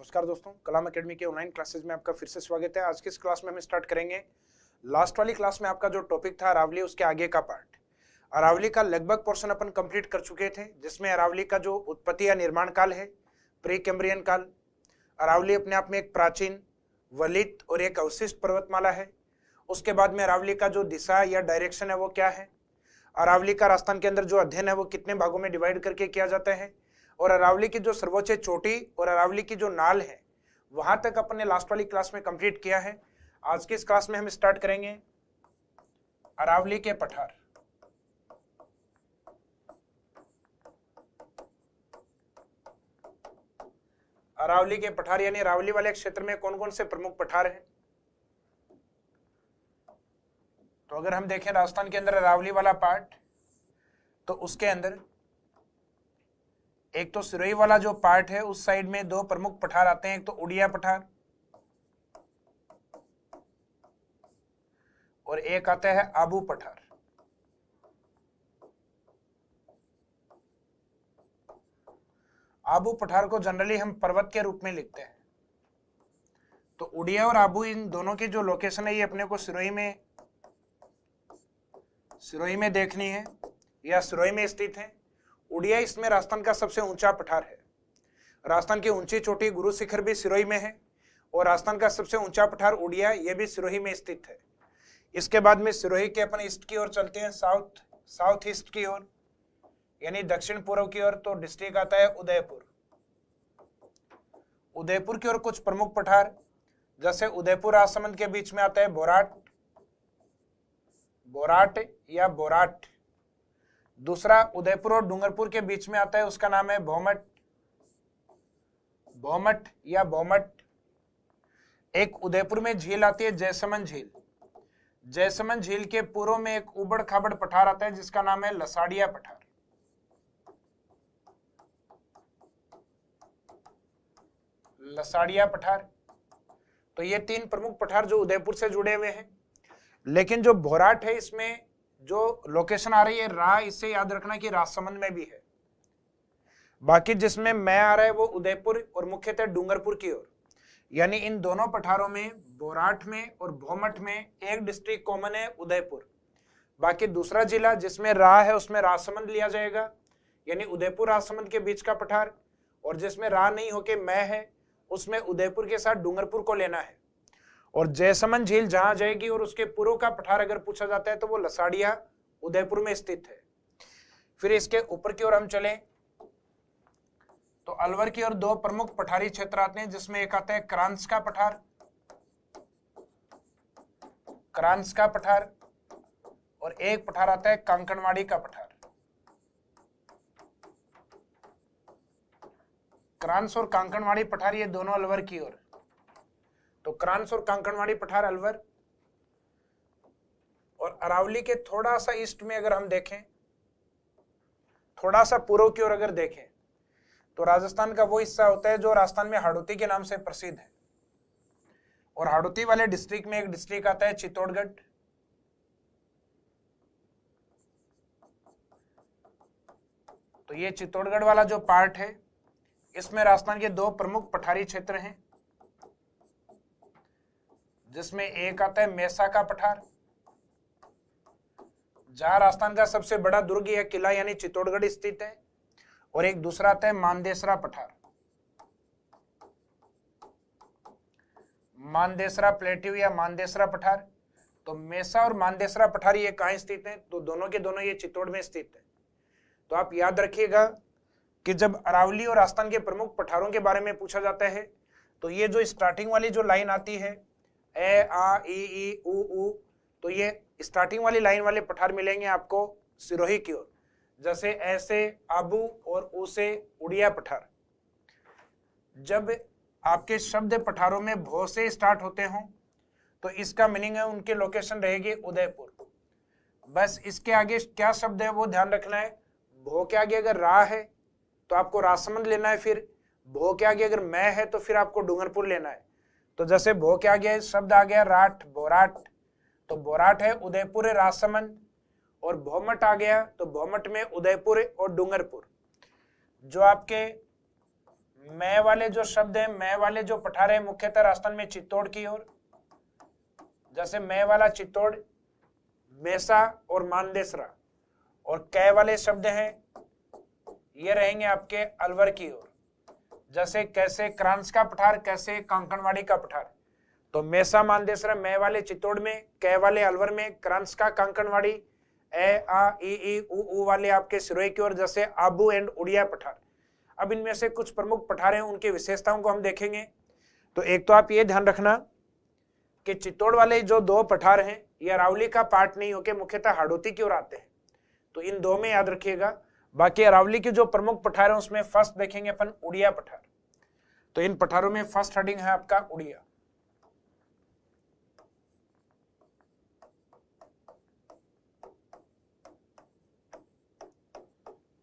नमस्कार दोस्तों, कलाम एकेडमी के ऑनलाइन क्लासेज में आपका फिर से स्वागत है। आज की इस क्लास में हम स्टार्ट करेंगे। लास्ट वाली क्लास में आपका जो टॉपिक था अरावली, उसके आगे का पार्ट। अरावली का लगभग पोर्शन अपन कंप्लीट कर चुके थे, जिसमें अरावली का जो उत्पत्ति या निर्माण काल है, प्री कैम्ब्रियन काल। अरावली अपने आप में एक प्राचीन, वलित और एक अवशिष्ट पर्वतमाला है। उसके बाद में अरावली का जो दिशा या डायरेक्शन है वो क्या है, अरावली का राजस्थान के अंदर जो अध्ययन है वो कितने भागों में डिवाइड करके किया जाता है, और अरावली की जो सर्वोच्च चोटी और अरावली की जो नाल है वहां तक अपन ने लास्ट वाली क्लास में कंप्लीट किया है। आज की इस क्लास में हम स्टार्ट करेंगे अरावली के पठार। अरावली के पठार यानी अरावली वाले क्षेत्र में कौन कौन से प्रमुख पठार हैं। तो अगर हम देखें राजस्थान के अंदर अरावली वाला पार्ट, तो उसके अंदर एक तो सिरोही वाला जो पार्ट है उस साइड में दो प्रमुख पठार आते हैं। एक तो उड़िया पठार और एक आता है आबू पठार। आबू पठार को जनरली हम पर्वत के रूप में लिखते हैं। तो उड़िया और आबू, इन दोनों की जो लोकेशन है ये अपने को सिरोही में देखनी है या सिरोही में स्थित है। उड़िया इसमें राजस्थान का सबसे ऊंचा पठार है। राजस्थान की ऊंची चोटी गुरु शिखर भी सिरोही में है और राजस्थान का सबसे ऊंचा पठार उड़िया, ये भी सिरोही में स्थित है। इसके बाद में सिरोही के अपन ईस्ट की ओर चलते हैं, साउथ ईस्ट की ओर यानी दक्षिण पूर्व की ओर। तो डिस्ट्रिक्ट आता है उदयपुर। उदयपुर की ओर कुछ प्रमुख पठार, जैसे उदयपुर राजसमंद के बीच में आता है बोराट या बोराट। दूसरा उदयपुर और डूंगरपुर के बीच में आता है, उसका नाम है भौमट या बोमट। एक उदयपुर में झील आती है जयसमंद झील। जयसमंद झील के पूर्व में एक उबड़ खाबड़ पठार आता है जिसका नाम है लसाड़िया पठार। लसाड़िया पठार। तो ये तीन प्रमुख पठार जो उदयपुर से जुड़े हुए हैं। लेकिन जो बोराट है, इसमें जो लोकेशन आ रही है रा, इससे याद रखना कि राजसमंद में भी है। बाकी जिसमें मैं आ रहा है वो उदयपुर और मुख्यतः डूंगरपुर की ओर। यानी इन दोनों पठारों में, बोराट में और भौमट में, एक डिस्ट्रिक्ट कॉमन है उदयपुर। बाकी दूसरा जिला जिसमें रा है उसमें राजसमंद लिया जाएगा, यानी उदयपुर राजसमंद के बीच का पठार। और जिसमें रा नहीं होके मैं है उसमें उदयपुर के साथ डूंगरपुर को लेना है। और जयसमंद झील जहां जाएगी और उसके पूर्व का पठार अगर पूछा जाता है तो वो लसाड़िया उदयपुर में स्थित है। फिर इसके ऊपर की ओर हम चलें तो अलवर की ओर दो प्रमुख पठारी क्षेत्र आते हैं, जिसमें एक आता है क्रांस का पठार और एक पठार आता है कांकणवाड़ी का पठार। क्रांस और कांकणवाड़ी पठार ये दोनों अलवर की ओर। तो क्रांस और कांकणवाड़ी पठार अलवर। और अरावली के थोड़ा सा ईस्ट में अगर हम देखें, थोड़ा सा पूर्व की ओर अगर देखें, तो राजस्थान का वो हिस्सा होता है जो राजस्थान में हाड़ौती के नाम से प्रसिद्ध है। और हाड़ौती वाले डिस्ट्रिक्ट में एक डिस्ट्रिक्ट आता है चित्तौड़गढ़। तो ये चित्तौड़गढ़ वाला जो पार्ट है, इसमें राजस्थान के दो प्रमुख पठारी क्षेत्र हैं, जिसमें एक आता है मेसा का पठार, जहां राजस्थान का सबसे बड़ा दुर्ग या किला यानी चित्तौड़गढ़ स्थित है। और एक दूसरा आता है मानदेसरा पठार, मानदेसरा प्लेट्यू या मानदेसरा पठार। तो मेसा और मानदेसरा पठार ये कहां स्थित है, तो दोनों के दोनों ये चित्तौड़ में स्थित है। तो आप याद रखिएगा कि जब अरावली और राजस्थान के प्रमुख पठारों के बारे में पूछा जाता है तो ये जो स्टार्टिंग वाली जो लाइन आती है ए आ ई उ, तो ये स्टार्टिंग वाली लाइन वाले पठार मिलेंगे आपको सिरोही की ओर, जैसे ऐसे आबू और ऊ से उड़िया पठार। जब आपके शब्द पठारों में भो से स्टार्ट होते हों तो इसका मीनिंग है उनकी लोकेशन रहेगी उदयपुर। बस इसके आगे क्या शब्द है वो ध्यान रखना है। भो के आगे अगर रा है तो आपको राजसमंद लेना है, फिर भो के आगे अगर मैं है तो फिर आपको डूंगरपुर लेना है। तो जैसे भो के आगे शब्द आ गया राठ, बोराट, तो बोराट है उदयपुर है राजसमंद। और भौमट आ गया तो भौमट में उदयपुर और डूंगरपुर। जो आपके मैं वाले जो शब्द हैं, मैं वाले जो पठार है मुख्यतः राजस्थान में चित्तौड़ की ओर, जैसे मैं वाला चित्तौड़, मेसा और मानदेसरा, और कै वाले शब्द हैं ये रहेंगे आपके अलवर की ओर, जैसे कैसे क्रांस का पठार, कैसे कांकणवाड़ी का पठार। तो मेसा मानदेसरा मैं वाले चित्तौड़ में, कै वाले अलवर में, क्रांस का कांकणवाड़ी, ए आ ई उ वाले आपके सिरोही की ओर, जैसे आबू एंड उड़िया पठार। अब इनमें से कुछ प्रमुख पठार हैं, उनकी विशेषताओं को हम देखेंगे। तो एक तो आप ये ध्यान रखना कि चित्तौड़ वाले जो दो पठार हैं ये अरावली का पार्ट नहीं होकर मुख्यतः हाड़ौती की ओर आते हैं, तो इन दो में याद रखिएगा। बाकी अरावली के जो प्रमुख पठार हैं उसमें फर्स्ट देखेंगे अपन उड़िया पठार। तो इन पठारों में फर्स्ट हेडिंग है आपका उड़िया।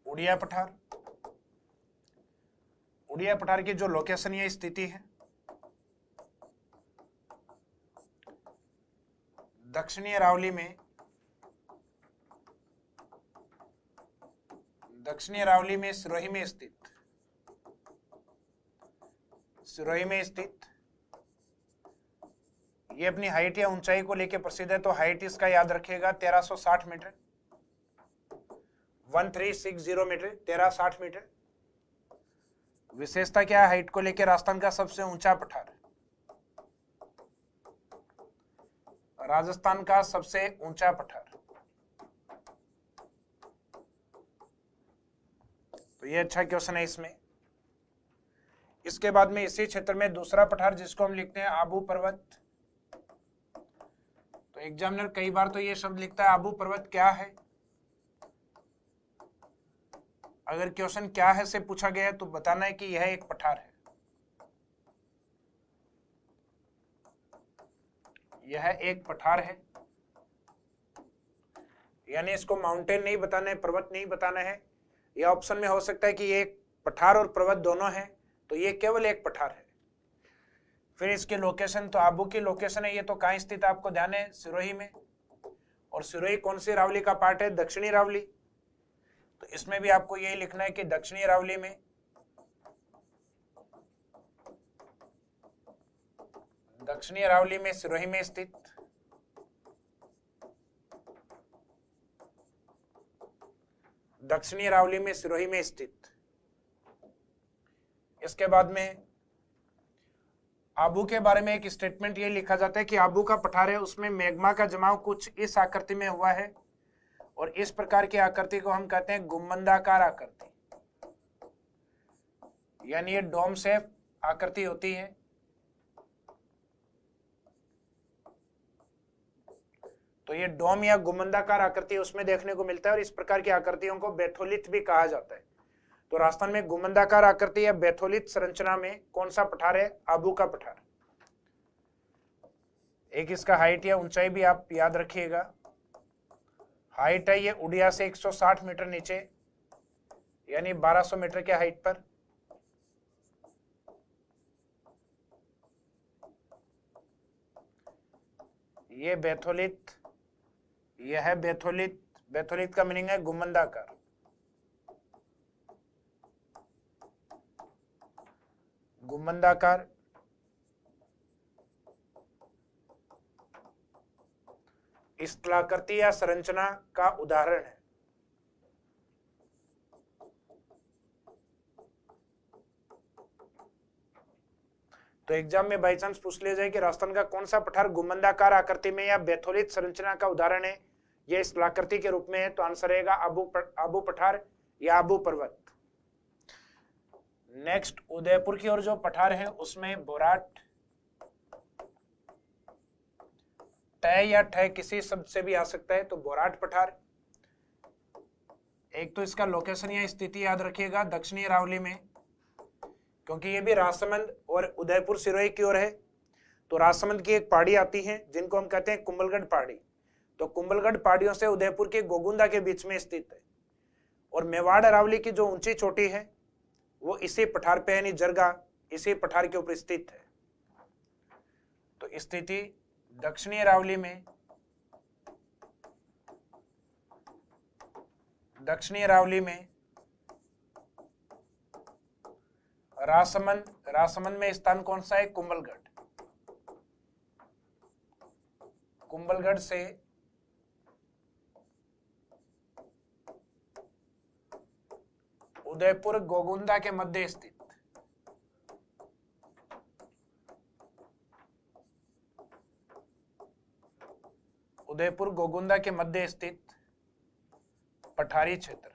उड़िया पठार, उड़िया पठार की जो लोकेशन या स्थिति है दक्षिणी अरावली में, दक्षिणी अरावली में सिरोही में स्थित, सिरोही में स्थित। ये अपनी हाइट या ऊंचाई को लेकर प्रसिद्ध है, तो हाइट इसका याद रखिएगा 1360 मीटर, 1360 मीटर, 1360 मीटर। विशेषता क्या है हाइट को लेकर? राजस्थान का सबसे ऊंचा पठार, राजस्थान का सबसे ऊंचा पठार। तो ये अच्छा क्वेश्चन है इसमें। इसके बाद में इसी क्षेत्र में दूसरा पठार जिसको हम लिखते हैं आबू पर्वत। तो एग्जामिनर कई बार तो ये शब्द लिखता है आबू पर्वत क्या है। अगर क्वेश्चन क्या है से पूछा गया है तो बताना है कि यह एक पठार है, यह एक पठार है। यानी इसको माउंटेन नहीं बताना है, पर्वत नहीं बताना है। यह ऑप्शन में हो सकता है कि ये एक पठार और पर्वत दोनों है, तो ये केवल एक पठार है। फिर इसकी लोकेशन, तो आबू की लोकेशन है ये तो कहाँ स्थित है आपको ध्यान है? सिरोही में। और सिरोही कौन सी अरावली का पार्ट है? दक्षिणी अरावली। तो इसमें भी आपको यही लिखना है कि दक्षिणी अरावली में, दक्षिणी अरावली में सिरोही में स्थित। दक्षिणी अरावली में सिरोही में स्थित। इसके बाद में आबू के बारे में एक स्टेटमेंट ये लिखा जाता है कि आबू का पठार है उसमें मैग्मा का जमाव कुछ इस आकृति में हुआ है, और इस प्रकार की आकृति को हम कहते हैं गुंबदाकार आकृति, यानी ये डोम शेप आकृति होती है। तो ये डोम या गुंबदाकार आकृति उसमें देखने को मिलता है, और इस प्रकार की आकृतियों को बेथोलिथ भी कहा जाता है। तो राजस्थान में गुंबदाकार आकृति या बेथोलिथ संरचना में कौन सा पठार है? आबू का पठार। एक इसका हाइट या ऊंचाई भी आप याद रखिएगा। हाइट है ये उड़िया से 160 मीटर नीचे, यानी 1200 मीटर के हाइट पर। ये बेथोलिथ, यह है बेथोलिथ। बेथोलिथ का मीनिंग है गुंबदाकार। गुंबदाकार स्थलाकृति या संरचना का उदाहरण है। तो एग्जाम में बाई चांस पूछ लिया जाए कि राजस्थान का कौन सा पठार गुंबदाकार आकृति में या बेथोलिथ संरचना का उदाहरण है, यह स्थलाकृति के रूप में है, तो आंसर रहेगा आबू पठार या आबू पर्वत। नेक्स्ट उदयपुर की ओर जो पठार है उसमें बोराट, टय या ठय किसी शब्द से भी आ सकता है, तो बोराट पठार। एक तो इसका लोकेशन या स्थिति याद रखिएगा दक्षिणी अरावली में, क्योंकि ये भी राजसमंद और उदयपुर सिरोही की ओर है। तो राजसमंद की एक पहाड़ी आती है जिनको हम कहते हैं कुंभलगढ़ पहाड़ी। तो कुंभलगढ़ पहाड़ियों से उदयपुर के गोगुंदा के बीच में स्थित है। और मेवाड़ अरावली की जो ऊंची चोटी है वो इसी पठार पे, यानी जरगा इसी पठार के ऊपर स्थित है। तो स्थिति दक्षिणी अरावली में, दक्षिणी अरावली में रासमंद, रासमंद में स्थान कौन सा है? कुंभलगढ़। कुंभलगढ़ से उदयपुर गोगुंदा के मध्य स्थित, उदयपुर गोगुंदा के मध्य स्थित पठारी क्षेत्र।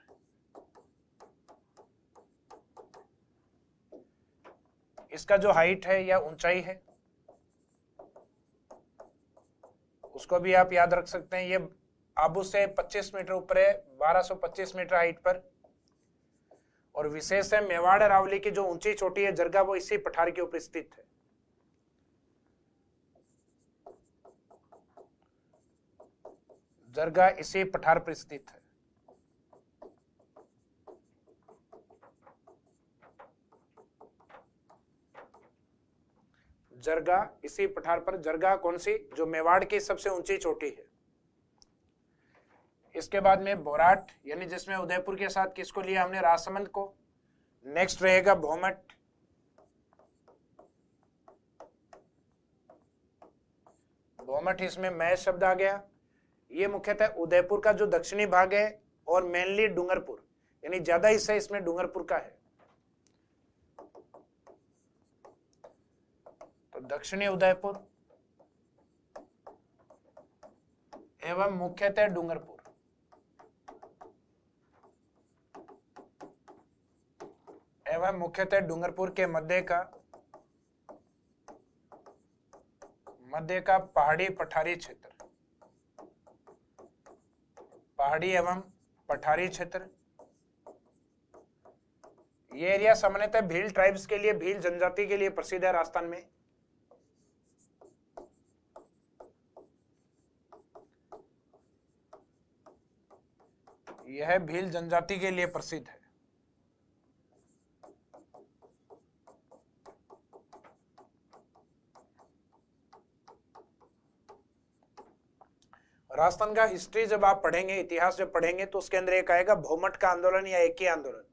इसका जो हाइट है या ऊंचाई है उसको भी आप याद रख सकते हैं। ये आबू से 25 मीटर ऊपर है, 1225 मीटर हाइट पर। और विशेष है मेवाड़ अरावली की जो ऊंची चोटी है जरगा, वो इसी पठार के ऊपर स्थित है। जरगा इसी पठार पर स्थित है। जरगा इसी पठार पर, जरगा कौन सी? जो मेवाड़ की सबसे ऊंची चोटी है। इसके बाद में बोराट, यानी जिसमें उदयपुर के साथ किसको लिया हमने? राजसमंद को। नेक्स्ट रहेगा भोमट। भोमट, इसमें मैं शब्द आ गया। ये मुख्यतः उदयपुर का जो दक्षिणी भाग है और मेनली डूंगरपुर, यानी ज्यादा हिस्सा इसमें डूंगरपुर का है। तो दक्षिणी उदयपुर एवं मुख्यतः डूंगरपुर, एवं मुख्यतः डूंगरपुर के मध्य का पहाड़ी पठारी क्षेत्र, पहाड़ी एवं पठारी क्षेत्र। ये एरिया सामान्यतः भील ट्राइब्स के लिए, भील जनजाति के लिए प्रसिद्ध है राजस्थान में। यह भील जनजाति के लिए प्रसिद्ध है। राजस्थान का हिस्ट्री जब आप पढ़ेंगे, इतिहास जब पढ़ेंगे, तो उसके अंदर एक आएगा भोमट का आंदोलन या एक ही आंदोलन।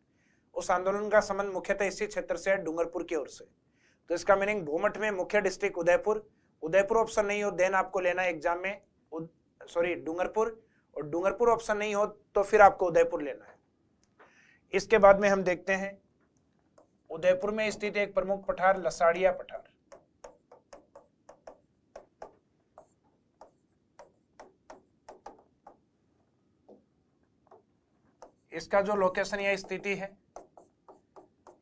उस आंदोलन का संबंध मुख्यतः इसी क्षेत्र से है, डूंगरपुर की ओर से। तो इसका मीनिंग भोमट में मुख्य डिस्ट्रिक्ट उदयपुर, उदयपुर ऑप्शन नहीं हो देन आपको लेना है एग्जाम में डूंगरपुर, और डूंगरपुर ऑप्शन नहीं हो तो फिर आपको उदयपुर लेना है। इसके बाद में हम देखते हैं उदयपुर में स्थित एक प्रमुख पठार लसाड़िया पठार। इसका जो लोकेशन या स्थिति है,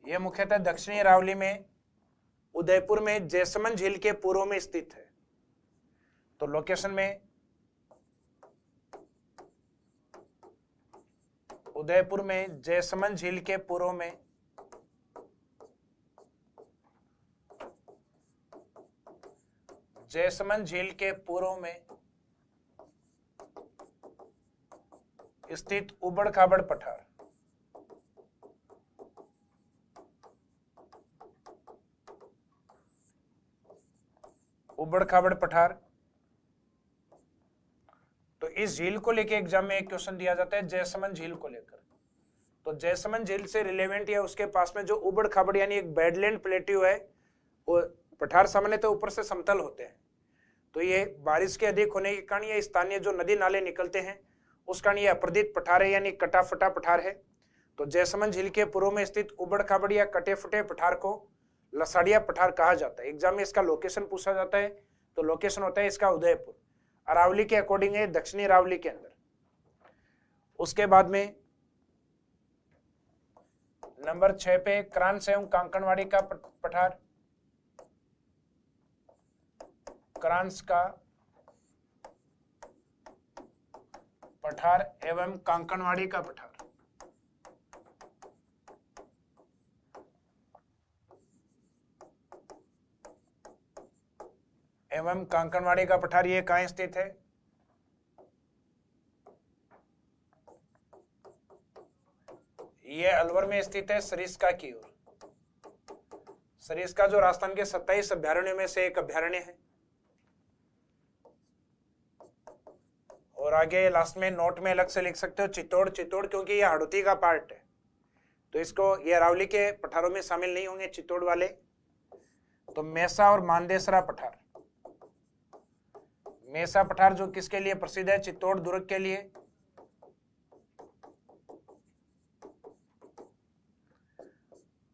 यह मुख्यतः दक्षिणी अरावली में उदयपुर में जैसमंद झील के पूर्व में स्थित है। तो लोकेशन में उदयपुर में जैसमंद झील के पूर्व में स्थित उबड़ खाबड़ पठार। उबड़ खाबड़ पठार। तो इस झील को लेकर एग्जाम में एक क्वेश्चन दिया जाता है जैसमंद झील को लेकर। तो जैसमंद झील से रिलेवेंट या उसके पास में जो उबड़ खाबड़ यानी एक बेडलैंड प्लेट्यू है, वो पठार सामान्यतः ऊपर से समतल होते हैं। तो ये बारिश के अधिक होने के कारण या स्थानीय जो नदी नाले निकलते हैं उस कारण ये अपर्दित पठार है, यानी कटा फटा पठार है। तो जैसमंद झील के पूर्व में स्थित उबड़ खाबड़ या कटे फटे पठार को लसाड़िया पठार कहा जाता है। एग्जाम में इसका लोकेशन पूछा जाता है, तो लोकेशन होता है इसका उदयपुर, अरावली के अकॉर्डिंग है, दक्षिणी अरावली के अंदर। उसके बाद में नंबर 6 पे क्रांस एवं कांकणवाड़ी का पठार। क्रांस का पठार एवं कांकणवाड़ी का पठार। एवं कांकणवाड़ी का पठार ये कहां स्थित है? ये अलवर में स्थित है, सरिस्का की ओर। सरिस्का जो राजस्थान के 27 अभ्यारण्यों में से एक अभ्यारण्य है। और आगे लास्ट में नोट में अलग से लिख सकते हो चित्तौड़, चित्तौड़ क्योंकि ये हाड़ौती का पार्ट है। तो इसको ये अरावली के पठारों में शामिल नहीं होंगे चित्तौड़ वाले। तो मेसा और मानदेसरा पठार, मेसा पठार जो किसके लिए प्रसिद्ध है? चित्तौड़ दुर्ग के लिए।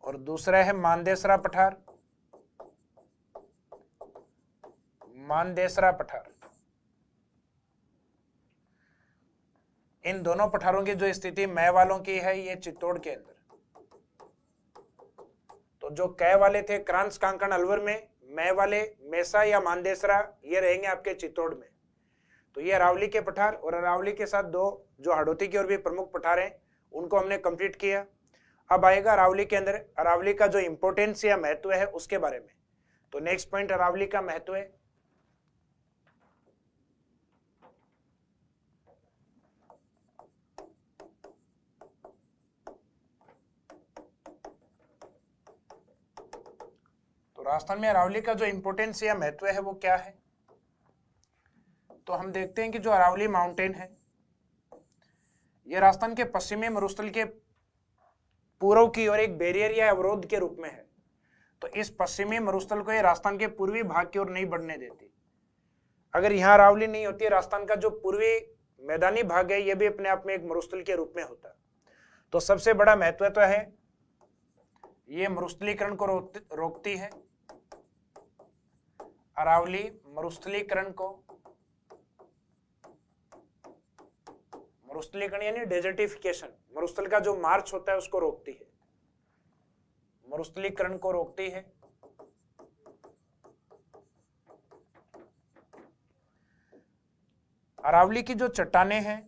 और दूसरा है मानदेसरा पठार, मानदेसरा पठार। इन दोनों पठारों की जो स्थिति मै वालों की है ये चित्तौड़ के अंदर। तो जो कै वाले थे क्रांस कांकण अलवर में, मै वाले मेसा या मानदेसरा ये रहेंगे आपके चित्तौड़ में। तो ये अरावली के पठार और अरावली के साथ दो जो हाड़ौती की और भी प्रमुख पठार हैं उनको हमने कंप्लीट किया। अब आएगा अरावली के अंदर अरावली का जो इंपोर्टेंस या महत्व है उसके बारे में। तो नेक्स्ट पॉइंट अरावली का महत्व है। तो राजस्थान में अरावली का जो इंपोर्टेंस या महत्व है वो क्या है? तो हम देखते हैं कि जो अरावली माउंटेन है यह राजस्थान के पश्चिमी मरुस्थल के पूर्व की ओर एक बैरियर या अवरोध के रूप में है। तो इस पश्चिमी मरुस्थल को ये राजस्थान के पूर्वी भाग की ओर नहीं बढ़ने देती। अगर यहाँ अरावली नहीं होती, राजस्थान का जो पूर्वी मैदानी भाग है यह भी अपने आप में एक मरुस्थल के रूप में होता। तो सबसे बड़ा महत्व तो है ये मरुस्थलीकरण को रोकती है। अरावली मरुस्थलीकरण को, मरुस्थलीकरण यानी डेजर्टिफिकेशन, मरुस्थल का जो मार्च होता है उसको रोकती है, मरुस्थलीकरण को रोकती है। अरावली की जो चट्टानें हैं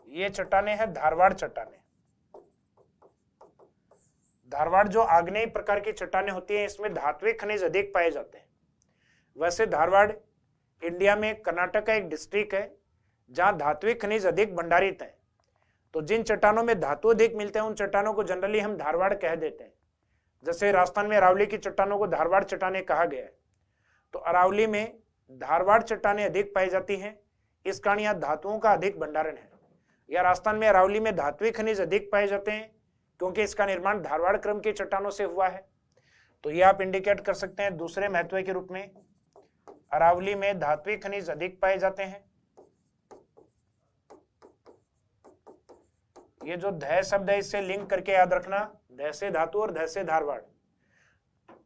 ये चट्टानें हैं धारवाड़ चट्टानें। धारवाड़ जो आग्नेय प्रकार की चट्टानें होती हैं इसमें धात्विक खनिज अधिक पाए जाते हैं। वैसे धारवाड़ इंडिया में कर्नाटक का एक डिस्ट्रिक्ट है जहां धात्विक खनिज अधिक भंडारित है। तो जिन चट्टानों में धातु अधिक मिलते हैं उन चट्टानों को जनरली हम धारवाड़ कह देते हैं। जैसे राजस्थान में अरावली की चट्टानों को धारवाड़ चट्टानें कहा गया है। तो अरावली में धारवाड़ चट्टानें अधिक पाई जाती हैं, इस कारण यहाँ धातुओं का अधिक भंडारण है। या राजस्थान में अरावली में धात्विक खनिज अधिक पाए जाते हैं क्योंकि इसका निर्माण धारवाड़ क्रम की चट्टानों से हुआ है। तो ये आप इंडिकेट कर सकते हैं दूसरे महत्व के रूप में, अरावली में धात्विक खनिज अधिक पाए जाते हैं। ये जो ध शब्द है इससे लिंक करके याद रखना, ध से धातु और ध से धारवाड़।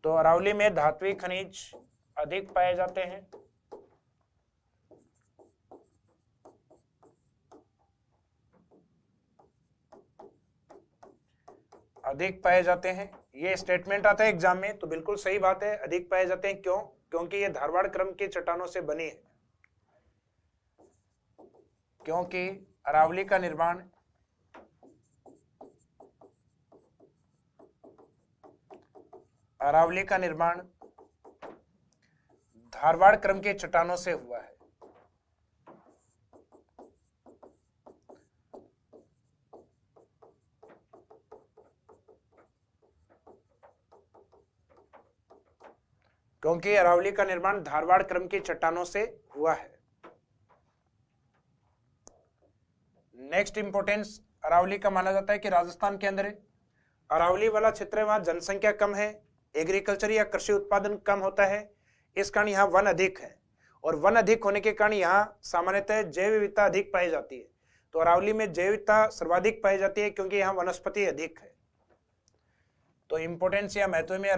तो अरावली में धात्विक खनिज अधिक पाए जाते हैं। अधिक पाए जाते हैं, ये स्टेटमेंट आता है एग्जाम में, तो बिल्कुल सही बात है, अधिक पाए जाते हैं। क्यों? क्योंकि ये धारवाड़ क्रम की चट्टानों से बनी है। क्योंकि अरावली का निर्माण धारवाड़ क्रम के चट्टानों से हुआ है। क्योंकि अरावली का निर्माण धारवाड़ क्रम की चट्टानों से हुआ है। नेक्स्ट इंपोर्टेंस अरावली का माना जाता है कि राजस्थान के अंदर अरावली वाला क्षेत्र है, वहां जनसंख्या कम है, एग्रीकल्चर या कृषि उत्पादन कम होता है, इस कारण यहाँ वन अधिक है। और वन अधिक होने के कारण यहाँ सामान्यतः जैव विविधता अधिक पाई जाती है। तो अरावली में जैव विविधता सर्वाधिक पाई जाती है क्योंकि यहाँ वनस्पति अधिक है। तो इंपोर्टेंस या महत्व में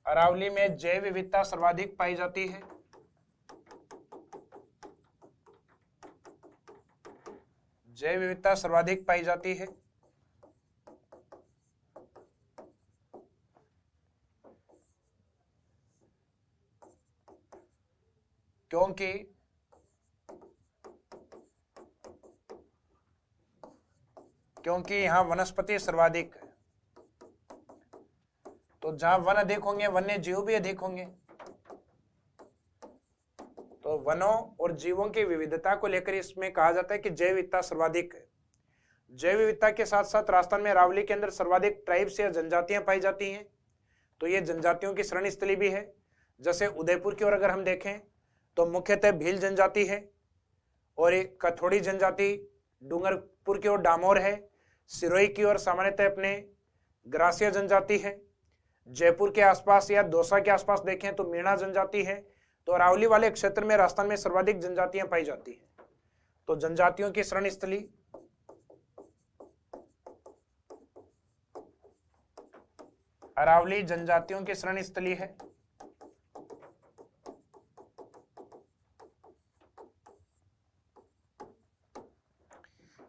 अरावली में जैव विविधता सर्वाधिक पाई जाती है। जैव विविधता सर्वाधिक पाई जाती है क्योंकि यहां वनस्पति सर्वाधिक है। तो जहां वन अधिक होंगे वन्य जीव भी अधिक होंगे। तो वनों और जीवों की विविधता को लेकर इसमें कहा जाता है कि जैव विविधता सर्वाधिक है। जैव विविधता के साथ साथ राजस्थान में अरावली के अंदर सर्वाधिक ट्राइब्स या जनजातियां पाई जाती हैं। तो ये जनजातियों की शरण स्थली भी है। जैसे उदयपुर की ओर अगर हम देखें तो मुख्यतः भील जनजाति है और एक कथोड़ी जनजाति डूंगरपुर की ओर डामोर है। सिरोही की ओर सामान्यतः अपने ग्रासिया जनजाति है। जयपुर के आसपास या दौसा के आसपास देखें तो मीणा जनजाति है। तो अरावली वाले क्षेत्र में राजस्थान में सर्वाधिक जनजातियां पाई जाती हैं। तो जनजातियों की शरण स्थली अरावली जनजातियों की शरण स्थली है।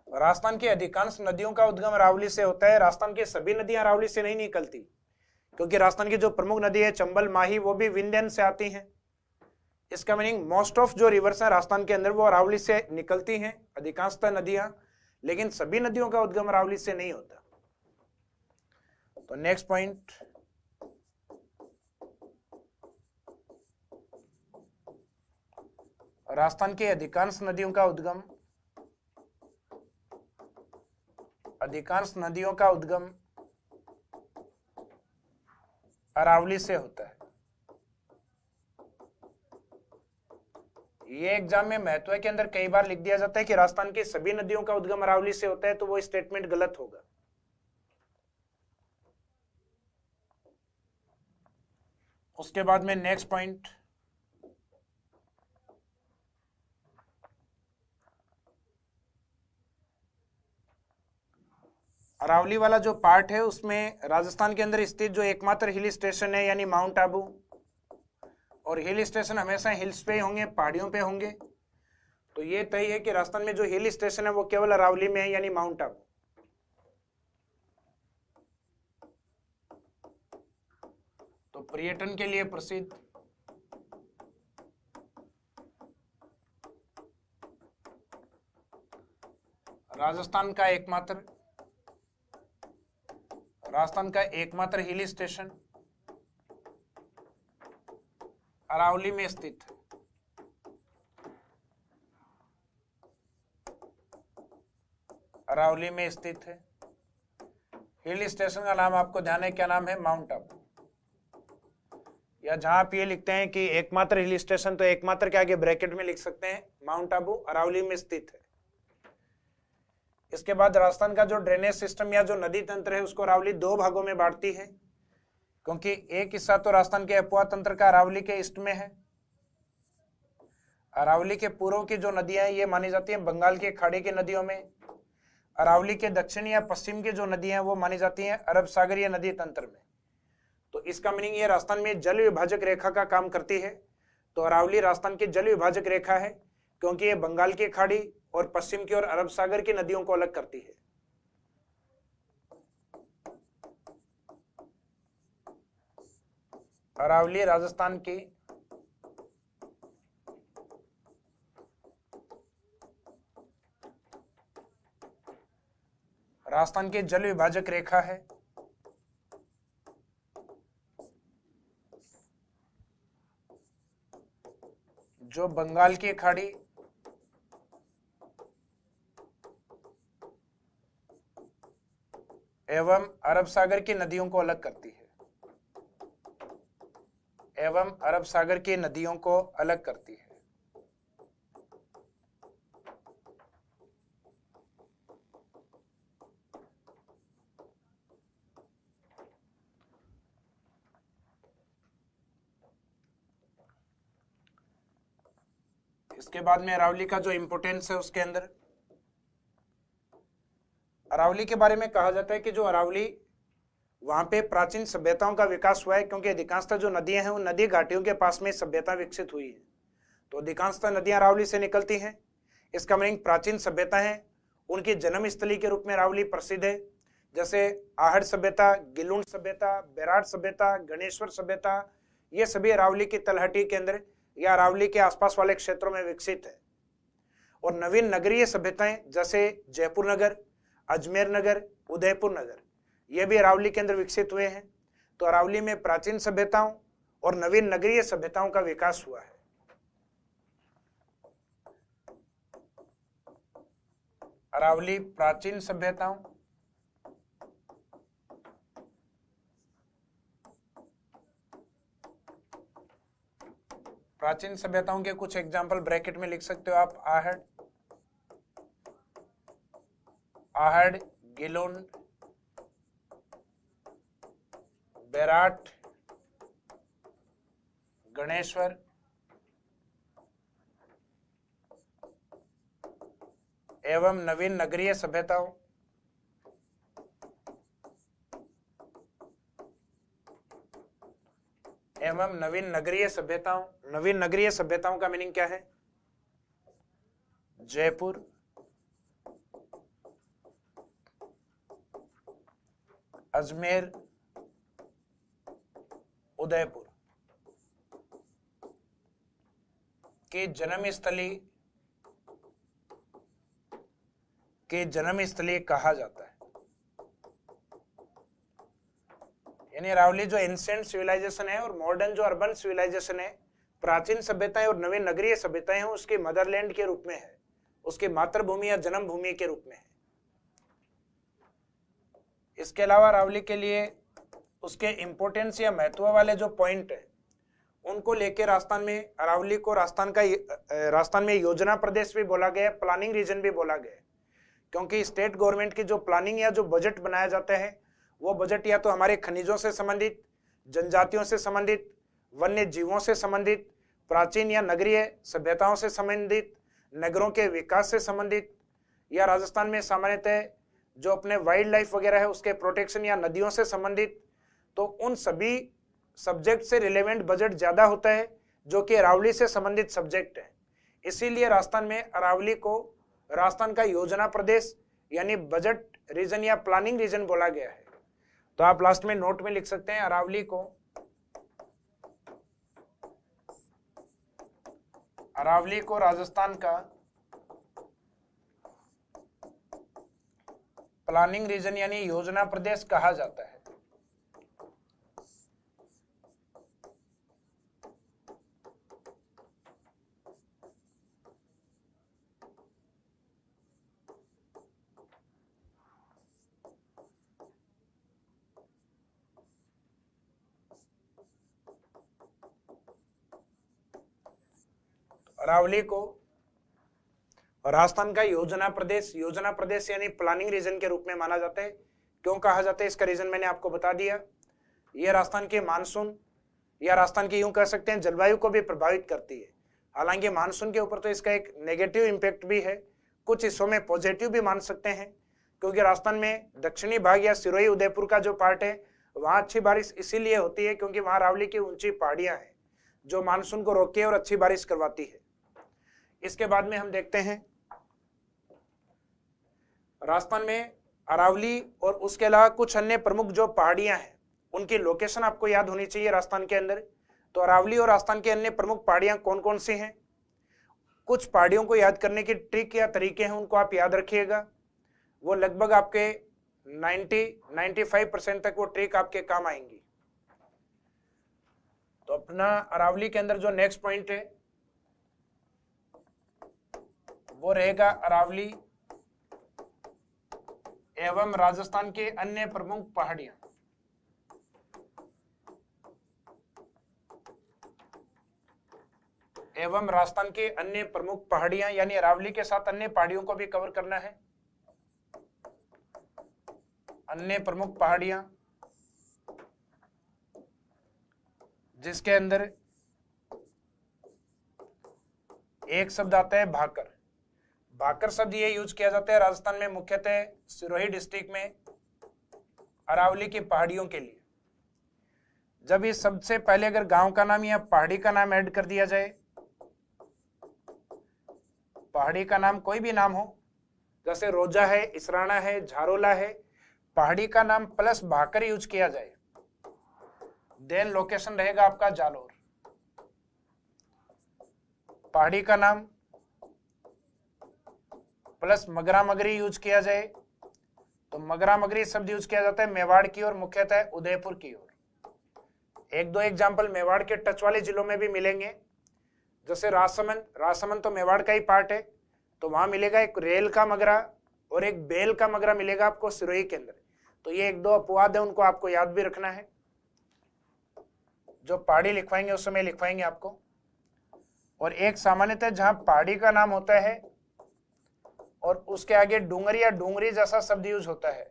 राजस्थान की अधिकांश नदियों का उद्गम अरावली से होता है। राजस्थान की सभी नदियां अरावली से नहीं निकलती, क्योंकि राजस्थान की जो प्रमुख नदी है चंबल माही, वो भी विंध्यन से आती हैं। इसका मीनिंग मोस्ट ऑफ जो रिवर्स है राजस्थान के अंदर वो अरावली से निकलती हैं, अधिकांशतः नदियां, लेकिन सभी नदियों का उद्गम अरावली से नहीं होता। तो नेक्स्ट पॉइंट, राजस्थान की अधिकांश नदियों का उद्गम अरावली से होता है। ये एग्जाम में महत्व के अंदर कई बार लिख दिया जाता है कि राजस्थान की सभी नदियों का उद्गम अरावली से होता है, तो वो स्टेटमेंट गलत होगा। उसके बाद में नेक्स्ट पॉइंट, अरावली वाला जो पार्ट है उसमें राजस्थान के अंदर स्थित जो एकमात्र हिल स्टेशन है यानी माउंट आबू, और हिल स्टेशन हमेशा हिल्स पे ही होंगे, पहाड़ियों पे होंगे। तो ये तय है कि राजस्थान में जो हिल स्टेशन है वो केवल अरावली में है यानी माउंट आबू। तो पर्यटन के लिए प्रसिद्ध राजस्थान का एकमात्र हिल स्टेशन अरावली में स्थित है। अरावली में स्थित है। हिल स्टेशन का नाम आपको ध्यान है, क्या नाम है? माउंट आबू। या जहां आप ये लिखते हैं कि एकमात्र हिल स्टेशन, तो एकमात्र के आगे ब्रैकेट में लिख सकते हैं माउंट आबू अरावली में स्थित है। इसके बाद राजस्थान का जो ड्रेनेज सिस्टम या जो नदी तंत्र है उसको अरावली दो भागों में बांटती है, क्योंकि एक हिस्सा तो राजस्थान के अपुआ तंत्र का अरावली के ईस्ट में है। अरावली के पूर्व की जो नदियां हैं ये मानी जाती हैं बंगाल की खाड़ी की नदियों में। अरावली के दक्षिण या पश्चिम की जो नदियां हैं वो मानी जाती हैं अरब सागरीय नदी तंत्र में। तो इसका मीनिंग ये राजस्थान में जल विभाजक रेखा का काम करती है। तो अरावली राजस्थान की जल विभाजक रेखा है, क्योंकि ये बंगाल की खाड़ी और पश्चिम की ओर अरब सागर की नदियों को अलग करती है। अरावली राजस्थान की जल विभाजक रेखा है। जो बंगाल की खाड़ी एवं अरब सागर की नदियों को अलग करती है। इसके बाद में अरावली का जो इंपोर्टेंस है उसके अंदर अरावली के बारे में कहा जाता है कि जो अरावली, वहां पे प्राचीन सभ्यताओं का विकास हुआ है, क्योंकि अधिकांशतः जो नदियां हैं उन नदी घाटियों के पास में सभ्यता विकसित हुई है। तो अधिकांशतः नदियां अरावली से निकलती हैं। इसका मीनिंग प्राचीन सभ्यता है, उनकी जन्म स्थली के रूप में अरावली प्रसिद्ध है। जैसे आहड़ सभ्यता, गिलुंड सभ्यता, बेराट सभ्यता, गणेश्वर सभ्यता, ये सभी अरावली की तलहटी के अंदर या अरावली के आसपास वाले क्षेत्रों में विकसित है। और नवीन नगरीय सभ्यताएं जैसे जयपुर नगर, अजमेर नगर, उदयपुर नगर, ये भी अरावली के अंदर विकसित हुए हैं। तो अरावली में प्राचीन सभ्यताओं और नवीन नगरीय सभ्यताओं का विकास हुआ है। अरावली प्राचीन सभ्यताओं के कुछ एग्जाम्पल ब्रैकेट में लिख सकते हो आप। आहड़, आहड़, गिलोन, बेराट, गणेश्वर, एवं नवीन नगरीय सभ्यताओं, एवं नवीन नगरीय सभ्यताओं। नवीन नगरीय सभ्यताओं का मीनिंग क्या है? जयपुर, अजमेर, उदयपुर के जन्मस्थली कहा जाता है। यानी अरावली जो एंशिएंट सिविलाइजेशन है और मॉडर्न जो अर्बन सिविलाइजेशन है, प्राचीन सभ्यताएं और नवीन नगरीय सभ्यताएं हैं, उसके मदरलैंड के रूप में है, उसकी मातृभूमि या जन्मभूमि के रूप में है। इसके अलावा अरावली के लिए उसके इंपोर्टेंस या महत्व वाले जो पॉइंट है उनको लेकर राजस्थान में अरावली को राजस्थान में योजना प्रदेश भी बोला गया, प्लानिंग रीजन भी बोला गया, क्योंकि स्टेट गवर्नमेंट की जो प्लानिंग या जो बजट बनाया जाता है वो बजट या तो हमारे खनिजों से संबंधित, जनजातियों से संबंधित, वन्य जीवों से संबंधित, प्राचीन या नगरीय सभ्यताओं से संबंधित, नगरों के विकास से संबंधित, या राजस्थान में सामान्यतः जो अपने वाइल्ड लाइफ वगैरह है उसके प्रोटेक्शन या नदियों से संबंधित, तो उन सभी सब्जेक्ट से रिलेवेंट बजट ज्यादा होता है जो कि अरावली से संबंधित सब्जेक्ट है। इसीलिए राजस्थान में अरावली को राजस्थान का योजना प्रदेश यानी बजट रीजन या प्लानिंग रीजन बोला गया है। तो आप लास्ट में नोट में लिख सकते हैं अरावली को राजस्थान का प्लानिंग रीजन यानी योजना प्रदेश कहा जाता है। अरावली को राजस्थान का योजना प्रदेश यानी प्लानिंग रीजन के रूप में माना जाता है। क्यों कहा जाता है इसका रीजन मैंने आपको बता दिया। यह राजस्थान के मानसून या राजस्थान की यूं कह सकते हैं जलवायु को भी प्रभावित करती है। हालांकि मानसून के ऊपर तो इसका एक नेगेटिव इम्पैक्ट भी है, कुछ हिस्सों में पॉजिटिव भी मान सकते हैं, क्योंकि राजस्थान में दक्षिणी भाग या सिरोही उदयपुर का जो पार्ट है वहां अच्छी बारिश इसीलिए होती है क्योंकि वहां अरावली की ऊंची पहाड़ियां हैं जो मानसून को रोकती है और अच्छी बारिश करवाती है। इसके बाद में हम देखते हैं राजस्थान में अरावली और उसके अलावा कुछ अन्य प्रमुख जो पहाड़ियां हैं उनकी लोकेशन आपको याद होनी चाहिए राजस्थान के अंदर। तो अरावली और राजस्थान के अन्य प्रमुख पहाड़ियां कौन कौन सी हैं? कुछ पहाड़ियों को याद करने की ट्रिक या तरीके हैं, उनको आप याद रखिएगा। वो लगभग आपके 90-95% तक वो ट्रिक आपके काम आएंगी। तो अपना अरावली के अंदर जो नेक्स्ट पॉइंट है वो रहेगा अरावली एवं राजस्थान के अन्य प्रमुख पहाड़ियां। एवं राजस्थान के अन्य प्रमुख पहाड़ियां यानी अरावली के साथ अन्य पहाड़ियों को भी कवर करना है। अन्य प्रमुख पहाड़ियां जिसके अंदर एक शब्द आता है भाकर। भाकर शब्द ये यूज किया जाता है राजस्थान में मुख्यतः सिरोही डिस्ट्रिक्ट में अरावली की पहाड़ियों के लिए। जब इस शब्द से पहले अगर गांव का नाम या पहाड़ी का नाम ऐड कर दिया जाए, पहाड़ी का नाम कोई भी नाम हो, जैसे रोजा है, इसराना है, झारोला है, पहाड़ी का नाम प्लस भाकर यूज किया जाए, देन लोकेशन रहेगा आपका जालोर। पहाड़ी का नाम प्लस मगरा मगरी यूज किया जाए तो मगरा मगरी शब्द यूज किया जाता है मेवाड़ की ओर, मुख्यतः उदयपुर की ओर। एक दो एग्जाम्पल मेवाड़ के टच वाले जिलों में भी मिलेंगे, जैसे राजसमंद तो मेवाड़ का ही पार्ट है, तो वहां मिलेगा एक रेल का मगरा और एक बेल का मगरा मिलेगा आपको सिरोही के अंदर। तो ये एक दो अपवाद है, उनको आपको याद भी रखना है। जो पहाड़ी लिखवाएंगे उस समय लिखवाएंगे आपको। और एक सामान्यतः जहां पहाड़ी का नाम होता है और उसके आगे डूंगर या डूंगरी जैसा शब्द यूज होता है,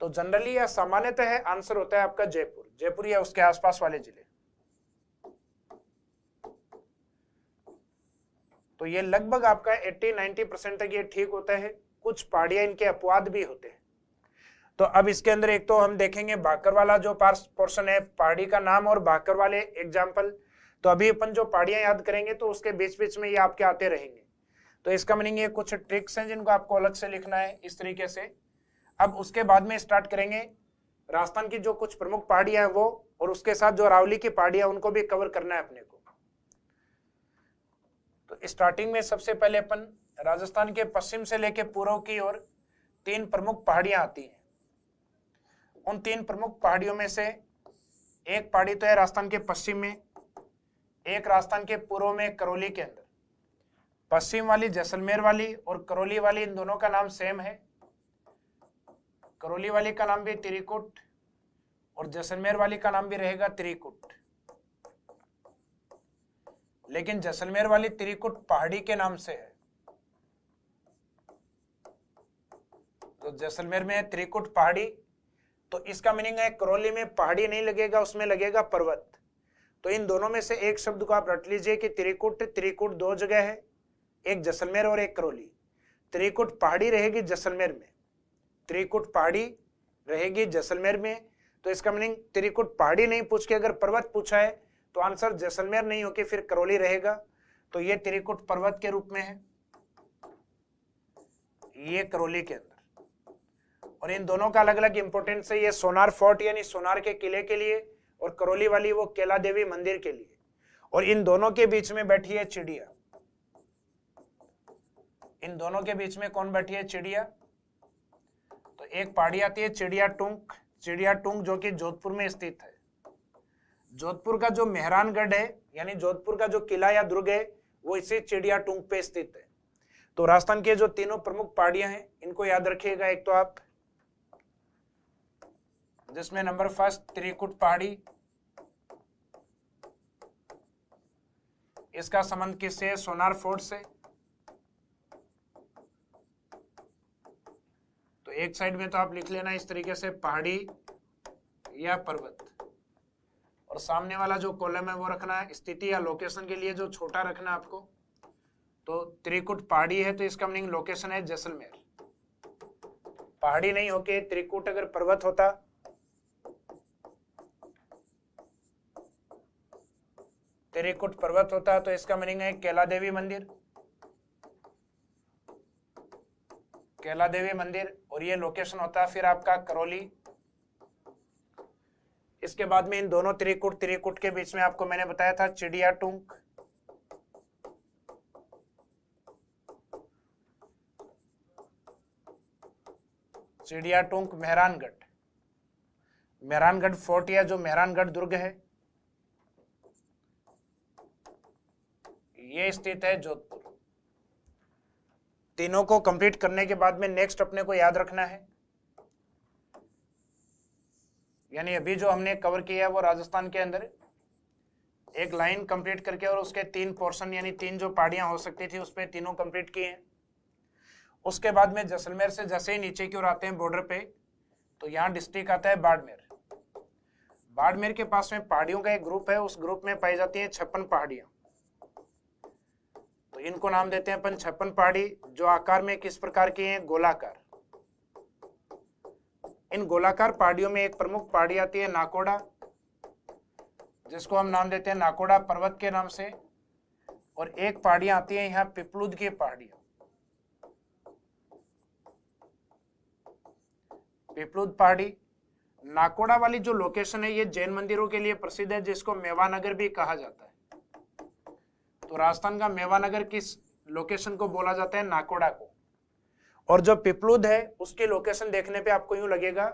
तो जनरली या सामान्यतः है आंसर होता है आपका जयपुर, जयपुर या उसके आसपास वाले जिले। तो ये लगभग आपका 80-90% तक ये ठीक होता है। कुछ पहाड़ियां इनके अपवाद भी होते हैं। तो अब इसके अंदर एक तो हम देखेंगे भाकर वाला जो पोर्शन है, पहाड़ी का नाम और भाकर वाले एग्जाम्पल। तो अभी अपन जो पहाड़ियां याद करेंगे तो उसके बीच बीच में ये आपके आते रहेंगे। तो इसका मीनिंग ये कुछ ट्रिक्स हैं जिनको आपको अलग से लिखना है इस तरीके से। अब उसके बाद में स्टार्ट करेंगे राजस्थान की जो कुछ प्रमुख पहाड़ियां हैं वो, और उसके साथ जो अरावली की पहाड़ियां उनको भी कवर करना है अपने को। तो स्टार्टिंग में सबसे पहले अपन राजस्थान के पश्चिम से लेकर पूर्व की ओर 3 प्रमुख पहाड़ियां आती हैं। उन 3 प्रमुख पहाड़ियों में से एक पहाड़ी तो है राजस्थान के पश्चिम में, एक राजस्थान के पूर्व में करौली के अंदर। पश्चिम वाली जैसलमेर वाली और करौली वाली, इन दोनों का नाम सेम है। करौली वाली का नाम भी त्रिकुट और जैसलमेर वाली का नाम भी रहेगा त्रिकुट, लेकिन जैसलमेर वाली त्रिकुट पहाड़ी के नाम से है। तो जैसलमेर में है त्रिकुट पहाड़ी, तो इसका मीनिंग है करौली में पहाड़ी नहीं लगेगा, उसमें लगेगा पर्वत। तो इन दोनों में से एक शब्द को आप रट लीजिए कि त्रिकुट, त्रिकुट 2 जगह है, एक जैसलमेर और एक करौली। त्रिकुट पहाड़ी रहेगी जैसलमेर में, त्रिकुट पहाड़ी रहेगी जैसलमेर में। तो इसका मीनिंग त्रिकुट पहाड़ी नहीं पूछ के अगर पर्वत पूछा है तो आंसर जैसलमेर नहीं होके फिर करौली रहेगा। तो ये त्रिकुट पर्वत के रूप में है, ये करौली के अंदर। और इन दोनों का अलग अलग इंपोर्टेंस है। ये सोनार फोर्ट यानी सोनार के किले के लिए, और करौली वाली वो केला देवी मंदिर के लिए। और इन दोनों के बीच में बैठी है चिड़िया। इन दोनों के बीच में कौन बैठी है? चिड़िया। तो एक पहाड़ी आती है चिड़िया टूंक, चिड़िया टूंक जो कि जोधपुर में स्थित है। जोधपुर का जो मेहरानगढ़ है यानी जोधपुर का जो किला या दुर्ग है वो इसी चिड़िया टूंक पे स्थित है। तो राजस्थान के जो तीनों प्रमुख पहाड़ियां हैं इनको याद रखिएगा। एक तो आप जिसमें नंबर फर्स्ट त्रिकुट पहाड़ी, इसका संबंध किससे है? सोनार फोर्ट से। तो एक साइड में तो आप लिख लेना इस तरीके से पहाड़ी या पर्वत, और सामने वाला जो कॉलम है वो रखना है स्थिति या लोकेशन के लिए जो छोटा रखना है आपको। तो त्रिकुट पहाड़ी है तो इसका मीनिंग लोकेशन है जैसलमेर। पहाड़ी नहीं होके त्रिकुट अगर पर्वत होता, त्रिकुट पर्वत होता तो इसका मीनिंग है केला देवी मंदिर, केला देवी मंदिर, और ये लोकेशन होता फिर आपका करौली। इसके बाद में इन दोनों त्रिकुट, त्रिकुट के बीच में आपको मैंने बताया था चिड़िया टूंक, चिड़िया टूंक मेहरानगढ़, मेहरानगढ़ फोर्ट या जो मेहरानगढ़ दुर्ग है ये स्थित है जोधपुर। तीनों को कंप्लीट करने के बाद में नेक्स्ट अपने को याद रखना है, यानी अभी जो हमने कवर किया है वो राजस्थान के अंदर एक लाइन कंप्लीट करके और उसके 3 पोर्शन यानी 3 जो पहाड़ियां हो सकती थी उस पर तीनों कंप्लीट किए हैं। उसके बाद में जैसलमेर से जैसे ही नीचे की ओर आते हैं बॉर्डर पे तो यहाँ डिस्ट्रिक्ट आता है बाड़मेर। बाड़मेर के पास में पहाड़ियों का एक ग्रुप है, उस ग्रुप में पाई जाती है 56 पहाड़ियां। तो इनको नाम देते हैं अपन 56 पहाड़ी, जो आकार में किस प्रकार की हैं? गोलाकार। इन गोलाकार पहाड़ियों में एक प्रमुख पहाड़ी आती है नाकोड़ा, जिसको हम नाम देते हैं नाकोड़ा पर्वत के नाम से, और एक पहाड़ियां आती है यहाँ पिपलुद की पहाड़ियां। पिपलुद पहाड़ी, नाकोड़ा वाली जो लोकेशन है ये जैन मंदिरों के लिए प्रसिद्ध है, जिसको मेवानगर भी कहा जाता है। तो राजस्थान का मेवानगर किस लोकेशन को बोला जाता है? नाकोड़ा को। और जो पिपलुद है उसकी लोकेशन देखने पे आपको यूं लगेगा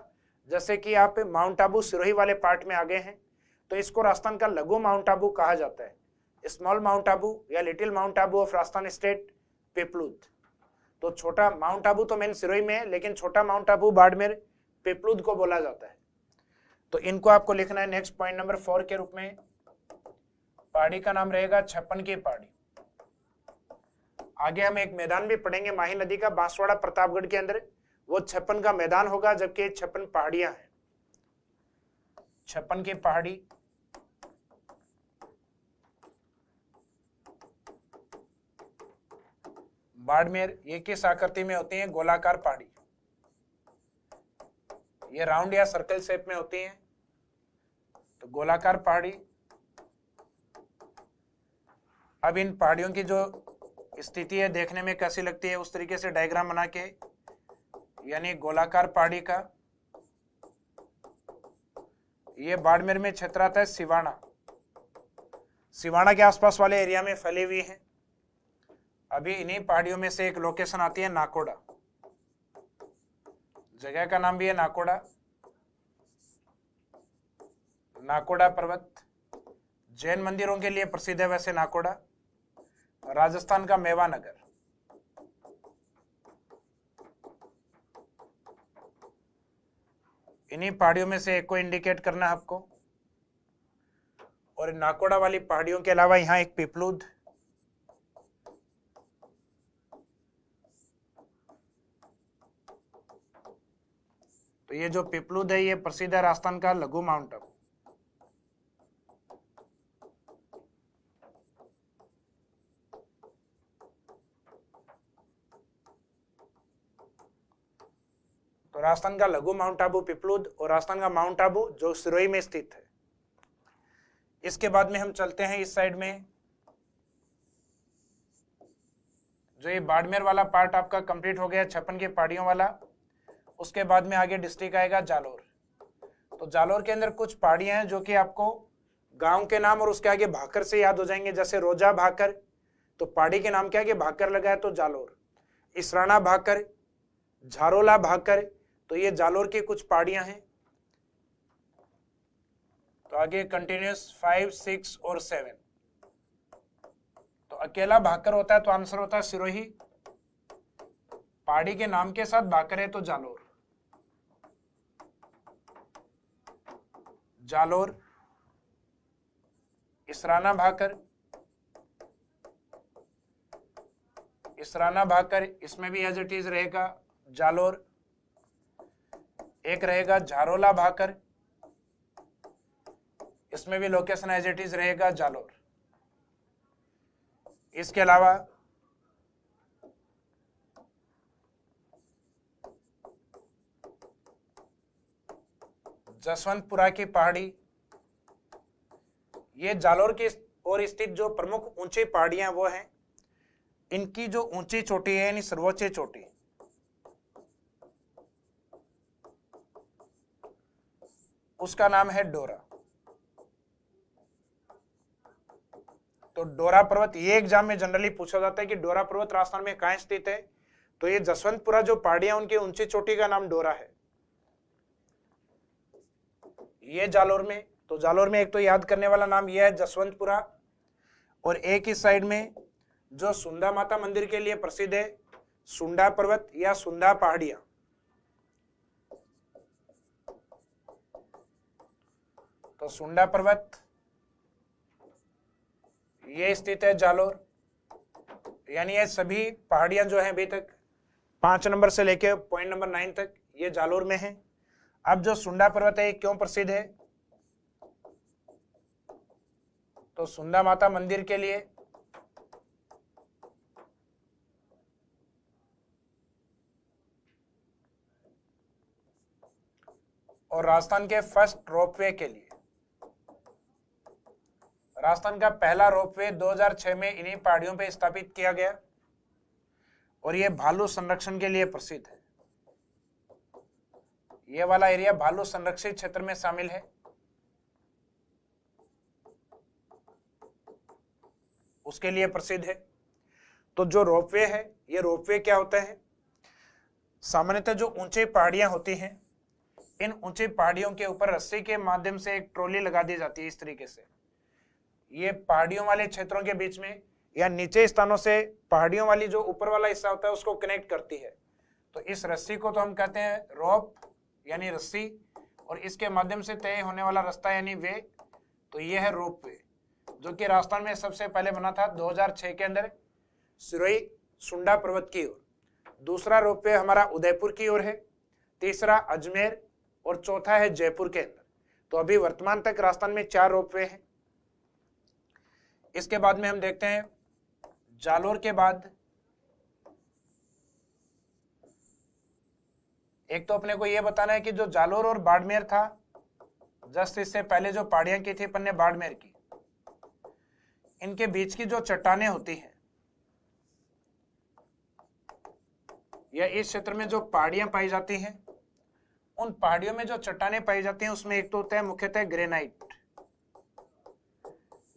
जैसे कि आप माउंट आबू सिरोही वाले पार्ट में आ गए हैं। तो इसको राजस्थान का लघु माउंट आबू कहा जाता है, स्मॉल माउंट आबू या little mount Abu of Rajasthan state Piplud. तो छोटा माउंट आबू तो मेन सिरोही में है, लेकिन छोटा माउंट आबू बाड़मेर पिपलुद को बोला जाता है। तो इनको आपको लिखना है नेक्स्ट पॉइंट नंबर 4 के रूप में। पहाड़ी का नाम रहेगा 56 की पहाड़ी। आगे हम एक मैदान भी पढ़ेंगे माही नदी का, बांसवाड़ा प्रतापगढ़ के अंदर, वो 56 का मैदान होगा, जबकि 56 पहाड़ियां हैं, 56 की पहाड़ी। बाड़मेर, ये किस आकृति में होती हैं? गोलाकार पहाड़ी, ये राउंड या सर्कल शेप में होती हैं, तो गोलाकार पहाड़ी। अब इन पहाड़ियों की जो स्थिति है देखने में कैसी लगती है, उस तरीके से डायग्राम बना के, यानी गोलाकार पहाड़ी का ये बाड़मेर में क्षेत्र आता है सिवाना, सिवाना के आसपास वाले एरिया में फैली हुई है। अभी इन्हीं पहाड़ियों में से एक लोकेशन आती है नाकोड़ा, जगह का नाम भी है नाकोड़ा, नाकोड़ा पर्वत जैन मंदिरों के लिए प्रसिद्ध है वैसे नाकोड़ा। राजस्थान का मेवा नगर, इन्हीं पहाड़ियों में से एक को इंडिकेट करना है आपको। और नाकोड़ा वाली पहाड़ियों के अलावा यहां एक पिपलूद, तो ये जो पिपलूद है ये प्रसिद्ध है राजस्थान का लघु माउंट आबू। तो राजस्थान का लघु माउंट आबू पिपलूद, और राजस्थान का माउंट आबू जो सिरोही में स्थित है। इसके बाद में हम चलते हैं इस साइड में, जो ये बाड़मेर वाला पार्ट आपका कंप्लीट हो गया 56 की पहाड़ियों वाला। उसके बाद में आगे डिस्ट्रिक्ट आएगा जालोर। तो जालोर के अंदर कुछ पहाड़ियां हैं जो कि आपको गांव के नाम और उसके आगे भाकर से याद हो जाएंगे, जैसे रोजा भाकर, तो पहाड़ी के नाम के आगे भाकर लगा है तो जालोर। इसराना भाकर, झारोला भाकर, तो ये जालोर की कुछ पहाड़ियां हैं। तो आगे कंटिन्यूस 5, 6 और 7, तो अकेला भाकर होता है तो आंसर होता है सिरोही, पहाड़ी के नाम के साथ भाकर है तो जालोर, जालोर। इसराना भाकर, इसराना भाकर, इसमें भी एज इट इज रहेगा जालोर। एक रहेगा झारोला भाकर, इसमें भी लोकेशन एज इट इज रहेगा जालोर। इसके अलावा जसवंतपुरा की पहाड़ी, ये जालोर की ओर स्थित जो प्रमुख ऊंची पहाड़ियां वो हैं, इनकी जो ऊंची चोटी है यानी सर्वोच्च चोटी, उसका नाम है डोरा। तो डोरा पर्वत, ये एग्जाम में जनरली पूछा जाता है कि डोरा पर्वत राजस्थान में कहां स्थित है, तो ये जसवंतपुरा जो पहाड़ियां उनकी ऊंची चोटी का नाम डोरा है, ये जालोर में। तो जालोर में एक तो याद करने वाला नाम यह है जसवंतपुरा, और एक इस साइड में जो सुंदा माता मंदिर के लिए प्रसिद्ध है सुंडा पर्वत या सुंदा पहाड़ियां, तो सुंडा पर्वत ये स्थित है जालोर। यानी ये सभी पहाड़ियां जो हैं अभी तक 5 नंबर से लेके पॉइंट नंबर 9 तक ये जालोर में है। अब जो सुंडा पर्वत है ये क्यों प्रसिद्ध है, तो सुंदा माता मंदिर के लिए, और राजस्थान के फर्स्ट रोपवे के लिए। राजस्थान का पहला रोपवे 2006 में इन्हीं पहाड़ियों पे स्थापित किया गया, और यह भालू संरक्षण के लिए प्रसिद्ध है। यह वाला एरिया भालू संरक्षित क्षेत्र में शामिल है, उसके लिए प्रसिद्ध है। तो जो रोपवे है, ये रोपवे क्या होता है, सामान्यतः जो ऊंची पहाड़ियां होती हैं, इन ऊंची पहाड़ियों के ऊपर रस्सी के माध्यम से एक ट्रॉली लगा दी जाती है इस तरीके से। ये पहाड़ियों वाले क्षेत्रों के बीच में या नीचे स्थानों से पहाड़ियों वाली जो ऊपर वाला हिस्सा होता है उसको कनेक्ट करती है। तो इस रस्सी को तो हम कहते हैं रोप यानी रस्सी, और इसके माध्यम से तय होने वाला रास्ता यानी वे, तो ये है रोप वे, जो कि राजस्थान में सबसे पहले बना था 2006 के अंदर सिरोही सुंडा पर्वत की ओर, दूसरा रोपवे हमारा उदयपुर की ओर है, तीसरा अजमेर और चौथा है जयपुर के अंदर। तो अभी वर्तमान तक राजस्थान में 4 रोपवे हैं। इसके बाद में हम देखते हैं जालोर के बाद एक तो अपने को यह बताना है कि जो जालोर और बाड़मेर था, जस्ट इससे पहले जो पहाड़ियां की थी अपन ने बाड़मेर की, इनके बीच की जो चट्टानें होती हैं या इस क्षेत्र में जो पहाड़ियां पाई जाती हैं, उन पहाड़ियों में जो चट्टानें पाई जाती हैं उसमें एक तो होता है मुख्यतः ग्रेनाइट,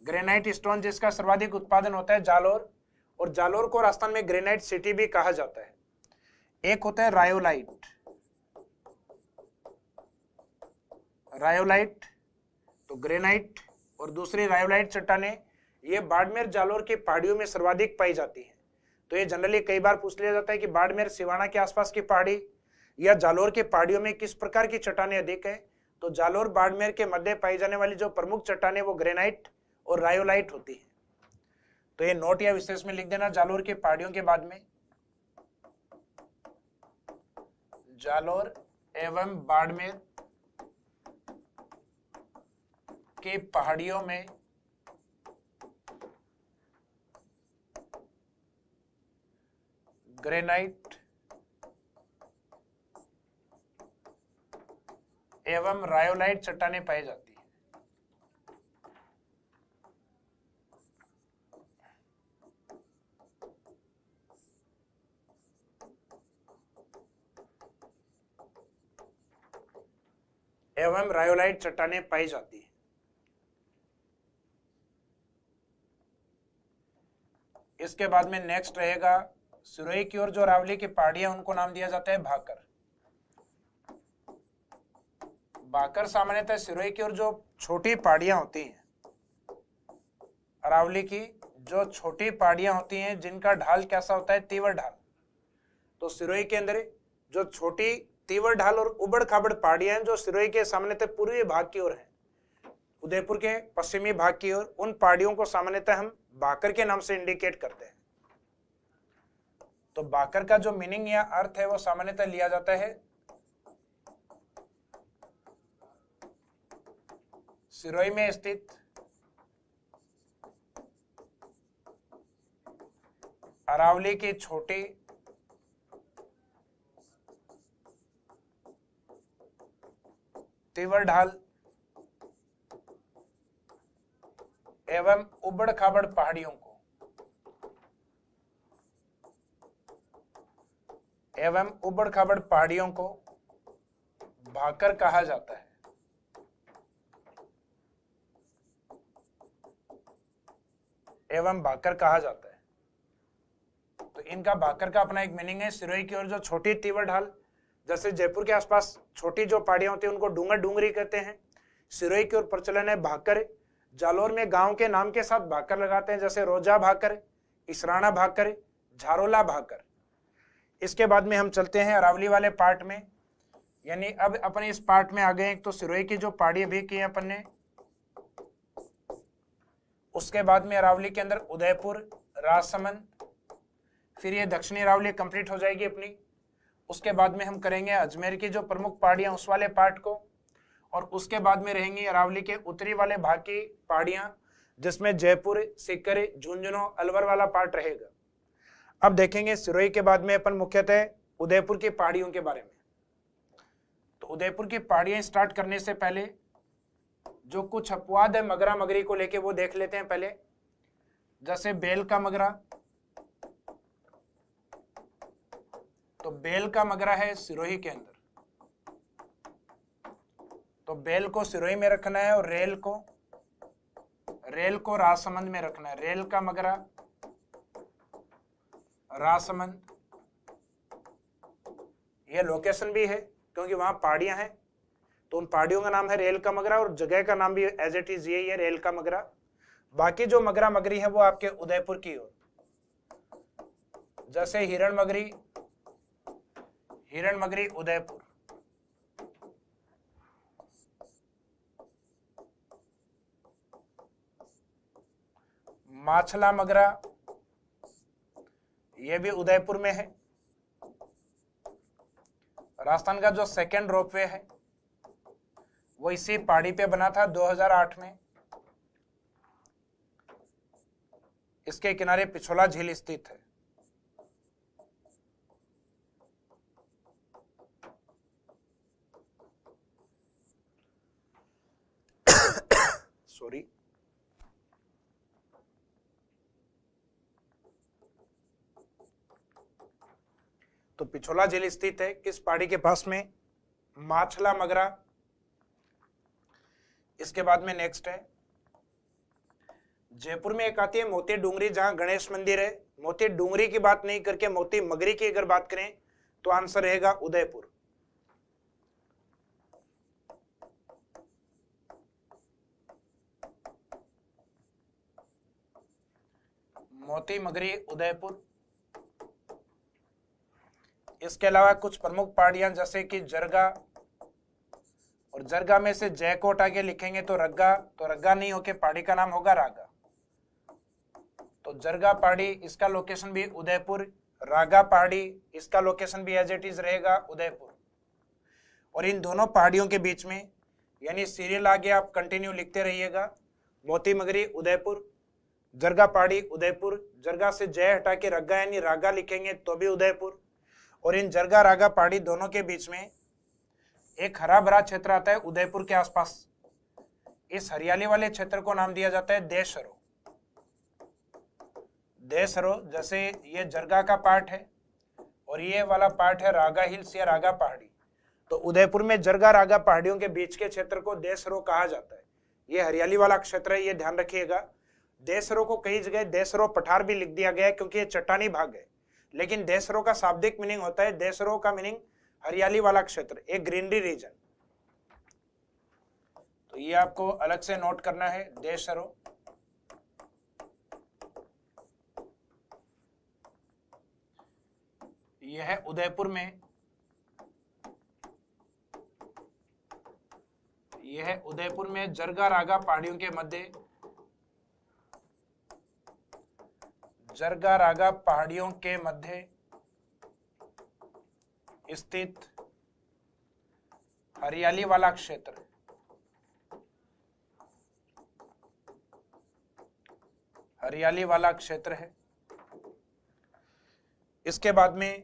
ग्रेनाइट स्टोन जिसका सर्वाधिक उत्पादन होता है जालोर, और जालोर को राजस्थान में ग्रेनाइट सिटी भी कहा जाता है। एक होता है रायोलाइट, रायोलाइट तो ग्रेनाइट और दूसरी रायोलाइट चट्टानें, ये बाड़मेर जालोर की पहाड़ियों में सर्वाधिक पाई जाती है। तो ये जनरली कई बार पूछ लिया जाता है कि बाड़मेर सिवाना के आसपास की पहाड़ी या जालोर के पहाड़ियों में किस प्रकार की चट्टानें अधिक है, तो जालोर बाड़मेर के मध्य पाई जाने वाली जो प्रमुख चट्टानें वो ग्रेनाइट और रायोलाइट होती है। तो ये नोट या विशेष में लिख देना जालोर के पहाड़ियों के बाद में, जालोर एवं बाड़मेर के पहाड़ियों में ग्रेनाइट एवं रायोलाइट चट्टानें पाई जाती है। एवं रायोलाइट चट्टानें पाई जाती है। इसके बाद में नेक्स्ट रहेगा सिरोही की ओर जो अरावली की पहाड़ियां, उनको नाम दिया जाता है भाकर। भाकर सामान्यतः सिरोही की ओर जो छोटी पहाड़ियां होती हैं, अरावली की जो छोटी पहाड़ियां होती हैं जिनका ढाल कैसा होता है, तीवर ढाल, तो सिरोही के अंदर जो छोटी तीवर ढाल और उबड़ खाबड़ पहाड़ियां हैं जो सिरोही के सामान्यतः पूर्वी भाग की ओर है, उदयपुर के पश्चिमी भाग की ओर, उन पहाड़ियों को सामान्यतः हम भाकर के नाम से इंडिकेट करते हैं। तो भाकर का जो मीनिंग या अर्थ है वो सामान्यतः लिया जाता है सिरोही में स्थित अरावली की छोटी तीवर ढाल एवं उबड़ खाबड़ पहाड़ियों को भाकर कहा जाता है। तो इनका भाकर का अपना एक मीनिंग है। सिरोही की ओर जो छोटी तीवर ढाल, जैसे जयपुर के आसपास छोटी जो पहाड़ियां होती है उनको डूंगर डूंगरी कहते हैं, सिरोही की ओर प्रचलन है भाकर। जालोर में गांव के नाम के साथ भाकर लगाते हैं, जैसे रोजा भाकर, इसराना भाकर, झारोला भाकर। इसके बाद में हम चलते हैं अरावली वाले पार्ट में, यानी अब अपन इस पार्ट में आ गए। एक तो सिरोही की जो पहाड़ी अभी की है अपन ने, उसके बाद में अरावली के अंदर उदयपुर, राजसमंद, फिर ये दक्षिणी अरावली कंप्लीट हो जाएगी अपनी। उसके बाद में हम करेंगे अजमेर की जो प्रमुख पहाड़ियां उस वाले पार्ट को, और उसके बाद में रहेंगी अरावली के उत्तरी वाले भाग की पहाड़ियां जिसमें जयपुर, सीकर, झुंझुनू, अलवर वाला पार्ट रहेगा। अब देखेंगे सिरोही के बाद में अपन मुख्यतः उदयपुर की पहाड़ियों के बारे में। तो उदयपुर की पहाड़ियां स्टार्ट करने से पहले जो कुछ अपवाद है मगरा मगरी को लेके वो देख लेते हैं पहले। जैसे बेल का मगरा, तो बेल का मगरा है सिरोही के अंदर, तो बेल को सिरोही में रखना है और रेल को राजसमंद में रखना है। रेल का मगरा राजसमंद, यह लोकेशन भी है क्योंकि वहां पहाड़ियां हैं, तो उन पहाड़ियों का नाम है रेल का मगरा और जगह का नाम भी एज इट इज यही है, रेल का मगरा। बाकी जो मगरा मगरी है वो आपके उदयपुर की ओर, जैसे हिरण मगरी उदयपुर, माछला मगरा यह भी उदयपुर में है। राजस्थान का जो सेकेंड रोपवे है वो इसी पहाड़ी पे बना था 2008 में। इसके किनारे पिछोला झील स्थित है। सॉरी, तो पिछोला झील स्थित है किस पहाड़ी के पास में? माछला मगरा। इसके बाद में नेक्स्ट है, जयपुर में एक आती है मोती डूंगरी, जहां गणेश मंदिर है। मोती डूंगरी की बात नहीं करके मोती मगरी की अगर बात करें तो आंसर रहेगा उदयपुर। मोती मगरी उदयपुर। इसके अलावा कुछ प्रमुख पहाड़ियां जैसे कि जरगा, और जरगा में से जय को हटा के लिखेंगे तो रग्गा, तो रग्गा नहीं होके पहाड़ी का नाम होगा रागा। तो जरगा पहाड़ी, इसका लोकेशन भी उदयपुर। रागा पहाड़ी, इसका लोकेशन भी एज इट इज रहेगा उदयपुर। और इन दोनों पहाड़ियों के बीच में, यानी सीरियल आगे आप कंटिन्यू लिखते रहिएगा, मोती मगरी उदयपुर, जरगा पहाड़ी उदयपुर। जरगा से जय हटा के रग्गा यानी रागा लिखेंगे तो भी उदयपुर। और इन जरगा रागा पहाड़ी दोनों के बीच में एक हरा भरा क्षेत्र आता है उदयपुर के आसपास। इस हरियाली वाले क्षेत्र को नाम दिया जाता है देशरो। देशरो, जैसे ये जरगा का पार्ट है और ये वाला पार्ट है रागा हिल्स या रागा पहाड़ी। तो उदयपुर में जरगा रागा पहाड़ियों के बीच के क्षेत्र को देशरो कहा जाता है। ये हरियाली वाला क्षेत्र है, ये ध्यान रखिएगा। देशरो को कई जगह देशरो पठार भी लिख दिया गया है क्योंकि ये चट्टानी भाग है, लेकिन देशरो का शाब्दिक मीनिंग होता है, देशरो का मीनिंग हरियाली वाला क्षेत्र, एक ग्रीनरी रीजन। तो ये आपको अलग से नोट करना है, देशरो। यह है उदयपुर में, यह है उदयपुर में जरगा रागा पहाड़ियों के मध्य, जरगा रागा पहाड़ियों के मध्य स्थित हरियाली वाला क्षेत्र। हरियाली वाला क्षेत्र है। इसके बाद में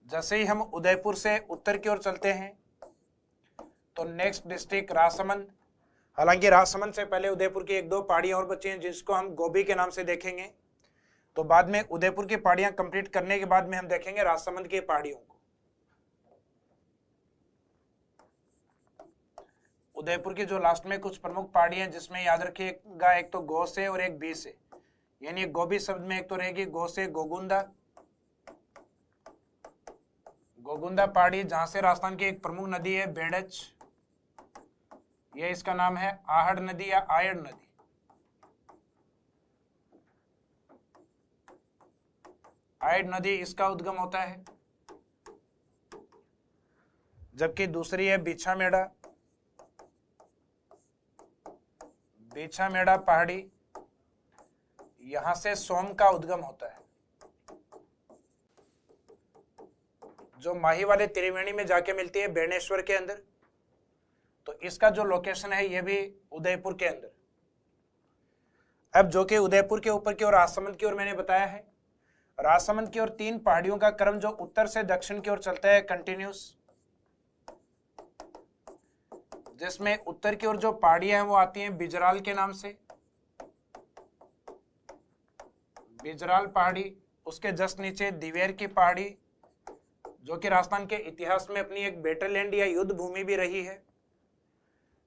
जैसे ही हम उदयपुर से उत्तर की ओर चलते हैं तो नेक्स्ट डिस्ट्रिक्ट राजसमंद। हालांकि राजसमंद से पहले उदयपुर की एक दो पहाड़ियां और बची हैं जिसको हम गोभी के नाम से देखेंगे। तो बाद में उदयपुर की पहाड़ियां कंप्लीट करने के बाद में हम देखेंगे राजसमंद की पहाड़ियों को। उदयपुर की जो लास्ट में कुछ प्रमुख पहाड़ियां जिसमें याद रखिएगा, एक तो गो से और एक बी से, यानी गोभी शब्द में एक तो रहेगी गो से गोगुंदा। गोगुंदा पहाड़ी, जहां से राजस्थान की एक प्रमुख नदी है बेड़च, यह इसका नाम है आहड़ नदी या आयड़ नदी। आयड़ नदी इसका उद्गम होता है। जबकि दूसरी है बीछामेड़ा। बीछामेड़ा पहाड़ी, यहां से सोम का उद्गम होता है, जो माही वाले त्रिवेणी में जाके मिलती है बेणेश्वर के अंदर। तो इसका जो लोकेशन है यह भी उदयपुर के अंदर। अब जो कि उदयपुर के ऊपर की ओर राजसमंद की ओर मैंने बताया है, राजसमंद की ओर तीन पहाड़ियों का क्रम जो उत्तर से दक्षिण की ओर चलता है कंटिन्यूस, जिसमें उत्तर की ओर जो पहाड़ियां हैं वो आती हैं बिजराल के नाम से, बिजराल पहाड़ी। उसके जस्ट नीचे दिवेर की पहाड़ी, जो कि राजस्थान के इतिहास में अपनी एक बैटललैंड या युद्ध भूमि भी रही है।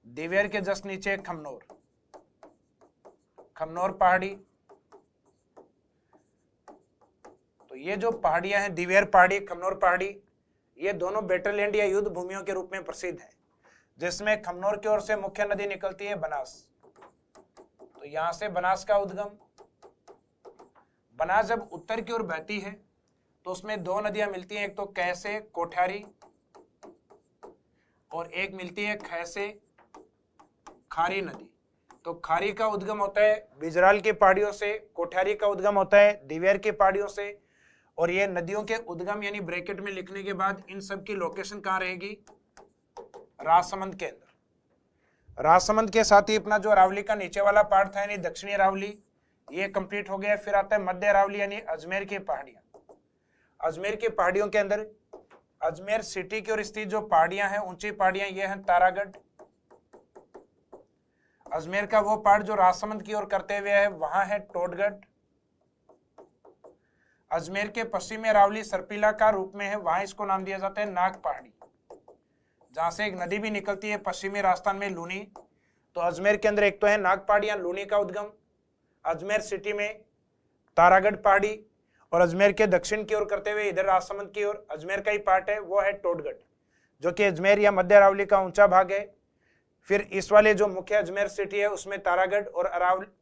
दिवेर के जस्ट नीचे खमनोर, खमनोर पहाड़ी। तो ये जो पहाड़ियां हैं दिवेर पहाड़ी, खमनोर पहाड़ी, ये दोनों बैटललैंड या युद्ध भूमियों के रूप में प्रसिद्ध हैं, जिसमें खमनोर की ओर से मुख्य नदी निकलती है बनास। तो यहां से बनास का उद्गम। बनास जब उत्तर की ओर बहती है तो उसमें दो नदियां मिलती हैं, एक तो कैसे कोठारी और एक मिलती है खैसे खारी नदी। तो खारी का उद्गम होता है बिजराल की पहाड़ियों से, कोठियारी का उद्गम होता है दिवेर की पहाड़ियों से, और ये नदियों के उद्गम यानी ब्रैकेट में लिखने के बाद इन सब की लोकेशन कहाँ रहेगी, राजसमंद के अंदर। राजसमंद के साथ ही अपना जो अरावली का नीचे वाला पार्ट था यानी दक्षिणी अरावली, ये कंप्लीट हो गया। फिर आता है मध्य अरावली यानी अजमेर की पहाड़ियां। अजमेर की पहाड़ियों के अंदर अजमेर सिटी की ओर स्थित जो पहाड़ियां हैं, ऊंची पहाड़ियां, ये हैं तारागढ़। अजमेर का वो पार्ट जो राजसमंद की ओर करते हुए है, वहां है टोडगढ़। अजमेर के पश्चिमी अरावली सरपीला का रूप में है, वहां इसको नाम दिया जाता है नाग पहाड़ी, जहां से एक नदी भी निकलती है पश्चिमी राजस्थान में, लूनी। तो अजमेर के अंदर एक तो है नाग पहाड़ी या लूनी का उद्गम, अजमेर सिटी में तारागढ़ पहाड़ी, और अजमेर के दक्षिण की ओर करते हुए इधर राजसमंद की ओर अजमेर का ही पार्ट है, वो है टोडगढ़, जो कि अजमेर या मध्य अरावली का ऊंचा भाग है। फिर इस वाले जो मुख्य अजमेर सिटी है उसमें तारागढ़, और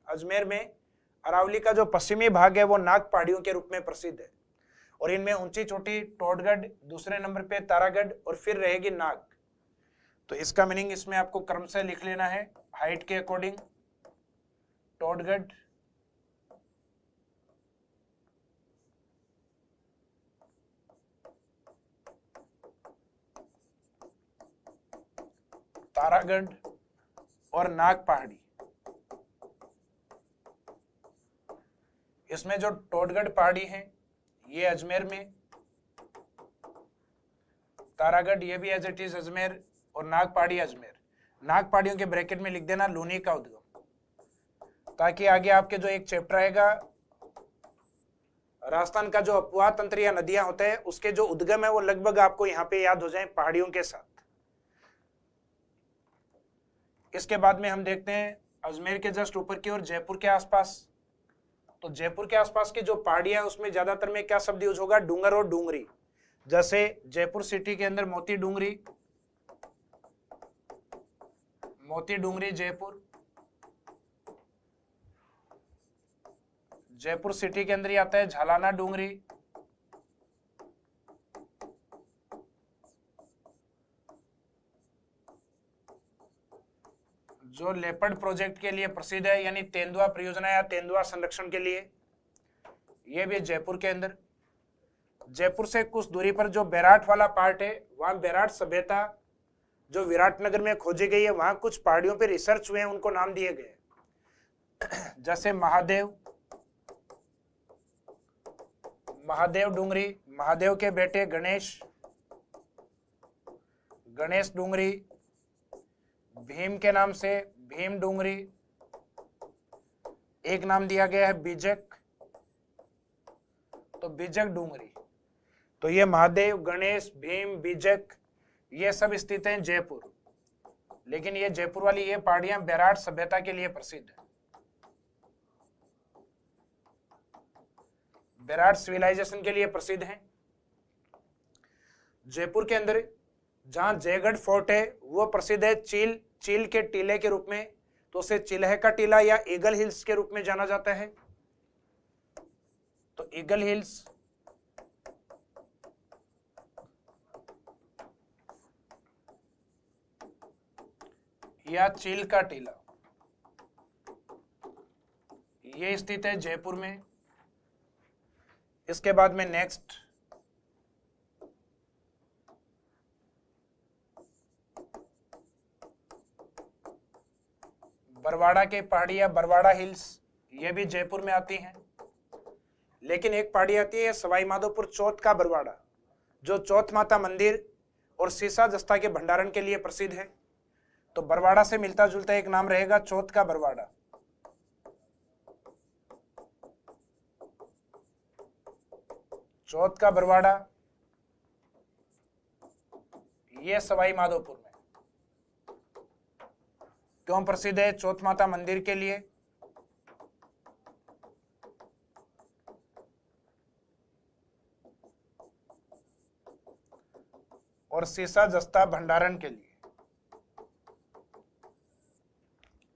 अजमेर में अरावली का जो पश्चिमी भाग है वो नाग पहाड़ियों के रूप में प्रसिद्ध है। और इनमें ऊंची चोटी टोडगढ़, दूसरे नंबर पे तारागढ़, और फिर रहेगी नाग। तो इसका मीनिंग इसमें आपको क्रम से लिख लेना है हाइट के अकॉर्डिंग। टोडगढ़, तारागढ़ और नाग पहाड़ी। इसमें जो टोडगढ़ पहाड़ी है ये अजमेर में, तारागढ़ ये भी एज इट इज अजमेर, और नाग पहाड़ी अजमेर। नाग पहाड़ियों के ब्रैकेट में लिख देना लूनी का उद्गम, ताकि आगे आपके जो एक चैप्टर आएगा राजस्थान का जो अपवाह तंत्र या नदियां होते हैं उसके जो उद्गम है वो लगभग आपको यहाँ पे याद हो जाए पहाड़ियों के साथ। इसके बाद में हम देखते हैं अजमेर के जस्ट ऊपर की ओर जयपुर के आसपास। तो जयपुर के आसपास की जो पहाड़ियां उसमें ज्यादातर में क्या शब्द यूज होगा, डूंगर और डूंगरी। जैसे जयपुर सिटी के अंदर मोती डूंगरी, मोती डूंगरी जयपुर। जयपुर सिटी के अंदर ही आता है झालाना डूंगरी, जो लेपर्ड प्रोजेक्ट के लिए प्रसिद्ध है, यानी तेंदुआ परियोजना या तेंदुआ संरक्षण के लिए, यह भी जयपुर के अंदर। जयपुर से कुछ दूरी पर जो बैराट वाला पार्ट है, वहां बैराट सभ्यता जो विराटनगर में खोजी गई है, वहां कुछ पहाड़ियों पे रिसर्च हुए हैं, उनको नाम दिए गए, जैसे महादेव, महादेव डूंगरी, महादेव के बेटे गणेश, गणेश डूंगरी, भीम के नाम से भीम डूंगरी, एक नाम दिया गया है बीजक, तो बीजक डूंगरी। तो ये महादेव, गणेश, भीम, बीजक ये सब स्थित हैं जयपुर। लेकिन ये जयपुर वाली ये पहाड़ियां बैराट सभ्यता के लिए प्रसिद्ध है, बैराट सिविलाइजेशन के लिए प्रसिद्ध है। जयपुर के अंदर जहां जयगढ़ फोर्ट है वो प्रसिद्ध है चील के टीले के रूप में, तो उसे चिल्हे का टीला या ईगल हिल्स के रूप में जाना जाता है। तो ईगल हिल्स, या चील का टीला, ये स्थित है जयपुर में। इसके बाद में नेक्स्ट बरवाड़ा के पहाड़ी या बरवाड़ा हिल्स, ये भी जयपुर में आती हैं। लेकिन एक पहाड़ी आती है सवाई माधोपुर चौथ का बरवाड़ा, जो चौथ माता मंदिर और सीसा जस्ता के भंडारण के लिए प्रसिद्ध है। तो बरवाड़ा से मिलता जुलता एक नाम रहेगा चौथ का बरवाड़ा। चौथ का बरवाड़ा ये सवाई माधोपुर में क्यों प्रसिद्ध है, चौथ माता मंदिर के लिए। और सीसा जस्ता भंडारण के लिए,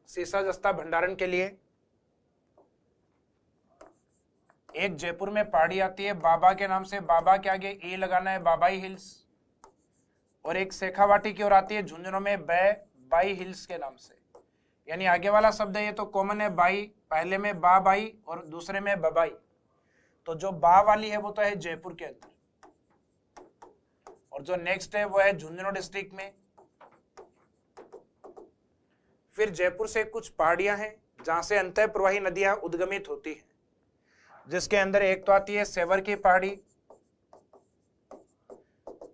सीसा जस्ता भंडारण के लिए। एक जयपुर में पहाड़ी आती है बाबा के नाम से, बाबा के आगे ई लगाना है, बाबाई हिल्स। और एक शेखावाटी की ओर आती है झुंझुनों में बाई हिल्स के नाम से, यानी आगे वाला शब्द है ये तो कॉमन है, बाई, पहले में बा बाई और दूसरे में बबाई। तो जो बा वाली है वो तो है जयपुर के अंदर, और जो नेक्स्ट है वो है झुंझुनू डिस्ट्रिक्ट में। फिर जयपुर से कुछ पहाड़ियां हैं जहां से अंतः प्रवाही नदियां उद्गमित होती हैं, जिसके अंदर एक तो आती है सेवर की पहाड़ी।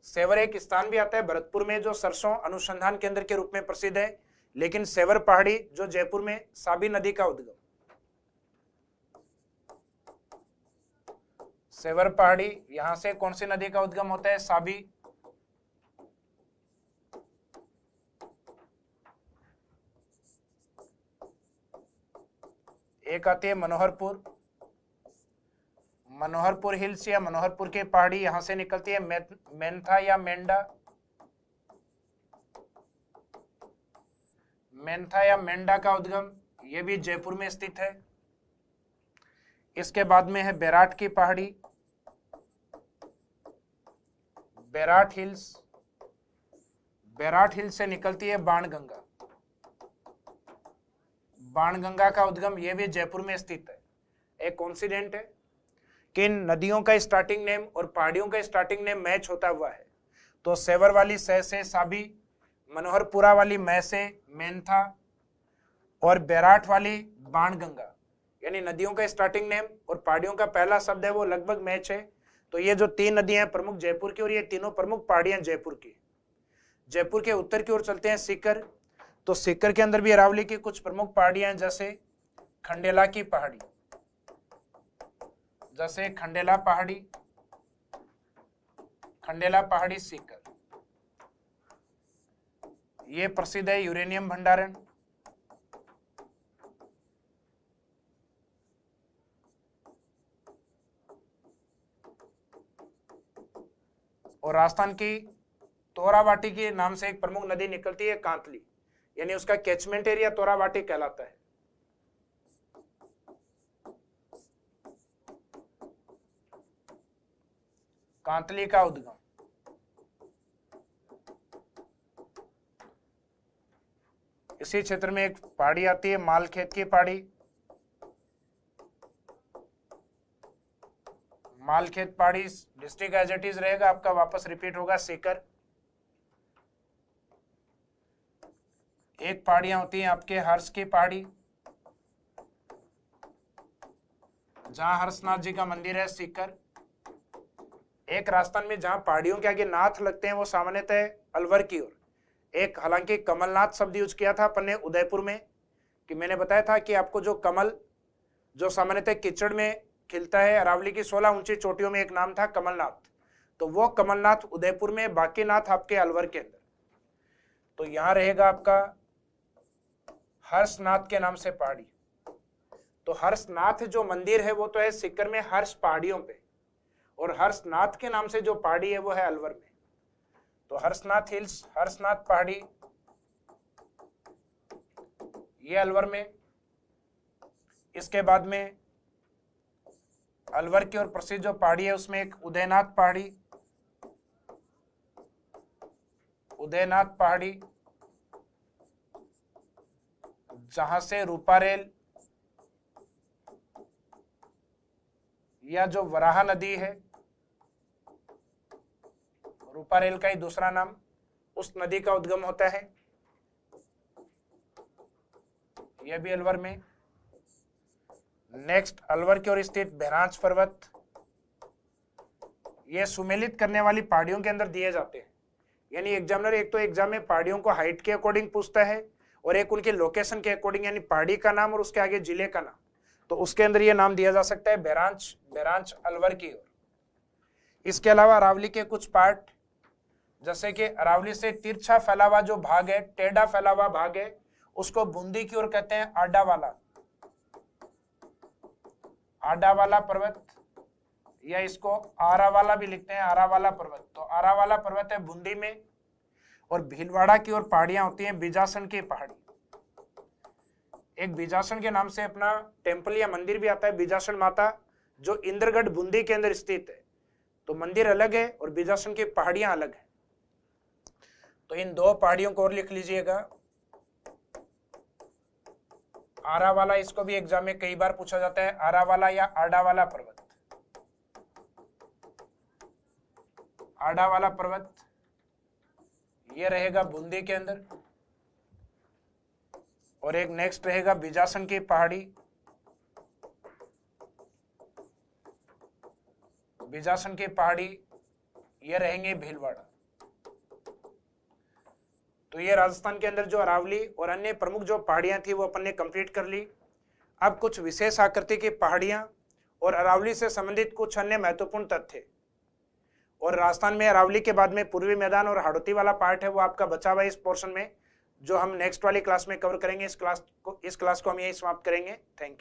सेवर एक स्थान भी आता है भरतपुर में जो सरसों अनुसंधान केंद्र के रूप में प्रसिद्ध है, लेकिन सेवर पहाड़ी जो जयपुर में साबी नदी का उद्गम, सेवर पहाड़ी यहां से कौन सी नदी का उद्गम होता है? साबी। एक आती है मनोहरपुर, मनोहरपुर हिल्स या मनोहरपुर की पहाड़ी, यहां से निकलती है मेंथा या मेंढा, मेंथा या मेंढा का उद्गम, ये भी जयपुर में स्थित है। इसके बाद में है बैराट की पहाड़ी, बैराट हिल्स, बैराट हिल्स से निकलती है बाणगंगा, बाणगंगा का उद्गम ये भी जयपुर में स्थित है। एक कोइंसिडेंट है कि इन नदियों का स्टार्टिंग नेम और पहाड़ियों का स्टार्टिंग नेम मैच होता हुआ है। तो सेवर वाली से साबी, मनोहरपुरा वाली मैं से मेंथा और बैराट वाली बाणगंगा, यानी नदियों का स्टार्टिंग नेम और पहाड़ियों का पहला शब्द है वो लगभग मैच है। तो ये जो तीन नदियां हैं प्रमुख जयपुर की, और ये तीनों प्रमुख पहाड़ियां जयपुर की। जयपुर के उत्तर की ओर चलते हैं सीकर, तो सीकर के अंदर भी अरावली की कुछ प्रमुख पहाड़ियां जैसे खंडेला की पहाड़ी, जैसे खंडेला पहाड़ी, खंडेला पहाड़ी सीकर, ये प्रसिद्ध है यूरेनियम भंडारण। और राजस्थान की तोरावाटी के नाम से एक प्रमुख नदी निकलती है कांतली, यानी उसका कैचमेंट एरिया तोरावाटी कहलाता है। कांतली का उद्गम, इसी क्षेत्र में एक पहाड़ी आती है मालखेत की पहाड़ी, मालखेत पहाड़ी डिस्ट्रिक्ट एज इट इज रहेगा आपका, वापस रिपीट होगा सीकर। एक पहाड़ियां होती हैं आपके हर्ष की पहाड़ी, जहां हर्षनाथ जी का मंदिर है सीकर। एक राजस्थान में जहां पहाड़ियों के आगे नाथ लगते हैं वो सामान्यतः अलवर की ओर। एक हालांकि कमलनाथ शब्द यूज किया था अपन ने उदयपुर में, कि मैंने बताया था कि आपको जो कमल जो सामान्यतः कीचड़ में खिलता है, अरावली की 16 ऊंची चोटियों में एक नाम था कमलनाथ, तो वो कमलनाथ उदयपुर में, बाकी नाथ आपके अलवर के अंदर। तो यहां रहेगा आपका हर्षनाथ के नाम से पहाड़ी। तो हर्षनाथ जो मंदिर है वो तो है सीकर में हर्ष पहाड़ियों पे, और हर्षनाथ के नाम से जो पहाड़ी है वो है अलवर में। तो हर्षनाथ हिल्स, हर्षनाथ पहाड़ी, ये अलवर में। इसके बाद में अलवर की और प्रसिद्ध जो पहाड़ी है उसमें एक उदयनाथ पहाड़ी, उदयनाथ पहाड़ी, जहां से रूपा रेल या जो वराहा नदी है, रूपा रेल का ही दूसरा नाम, उस नदी का उद्गम होता है, यह भी अलवर में। नेक्स्ट अलवर की ओर स्थित बहरांच पर्वत, ये सुमेलित करने वाली पहाड़ियों के अंदर दिए जाते हैं। यानी एग्जामिनर एक तो एग्जाम में पहाड़ियों को हाइट के अकॉर्डिंग पूछता है, और एक उनके लोकेशन के अकॉर्डिंग, यानी पहाड़ी का नाम और उसके आगे जिले का नाम, तो उसके अंदर ये नाम दिया जा सकता है बहरांच, बहरांच अलवर की ओर। इसके अलावा अरावली के कुछ पार्ट, जैसे कि अरावली से तिरछा फैला हुआ जो भाग है, टेढ़ा फैला हुआ भाग है, उसको बूंदी की ओर कहते हैं आडा वाला, आडा वाला पर्वत, या इसको आरा वाला भी लिखते हैं, आरा वाला पर्वत। तो आरा वाला पर्वत है बूंदी में। और भीलवाड़ा की ओर पहाड़ियां होती हैं बीजासन की पहाड़ी, एक बीजासन के नाम से अपना टेम्पल या मंदिर भी आता है, बीजासन माता, जो इंद्रगढ़ बूंदी के अंदर स्थित है। तो मंदिर अलग है और बीजासन की पहाड़ियां अलग है। तो इन दो पहाड़ियों को और लिख लीजिएगा, आरा वाला, इसको भी एग्जाम में कई बार पूछा जाता है, आरा वाला या आडा वाला पर्वत। आडा वाला पर्वत ये रहेगा बूंदी के अंदर, और एक नेक्स्ट रहेगा बिजासन की पहाड़ी। बिजासन की पहाड़ी ये रहेंगे भीलवाड़ा। तो ये राजस्थान के अंदर जो अरावली और अन्य प्रमुख जो पहाड़ियां थी वो अपन ने कंप्लीट कर ली। अब कुछ विशेष आकृति की पहाड़ियां और अरावली से संबंधित कुछ अन्य महत्वपूर्ण तथ्य। और राजस्थान में अरावली के बाद में पूर्वी मैदान और हाड़ौती वाला पार्ट है, वो आपका बचा हुआ है इस पोर्शन में, जो हम नेक्स्ट वाली क्लास में कवर करेंगे। इस क्लास को हम यही समाप्त करेंगे। Thank you.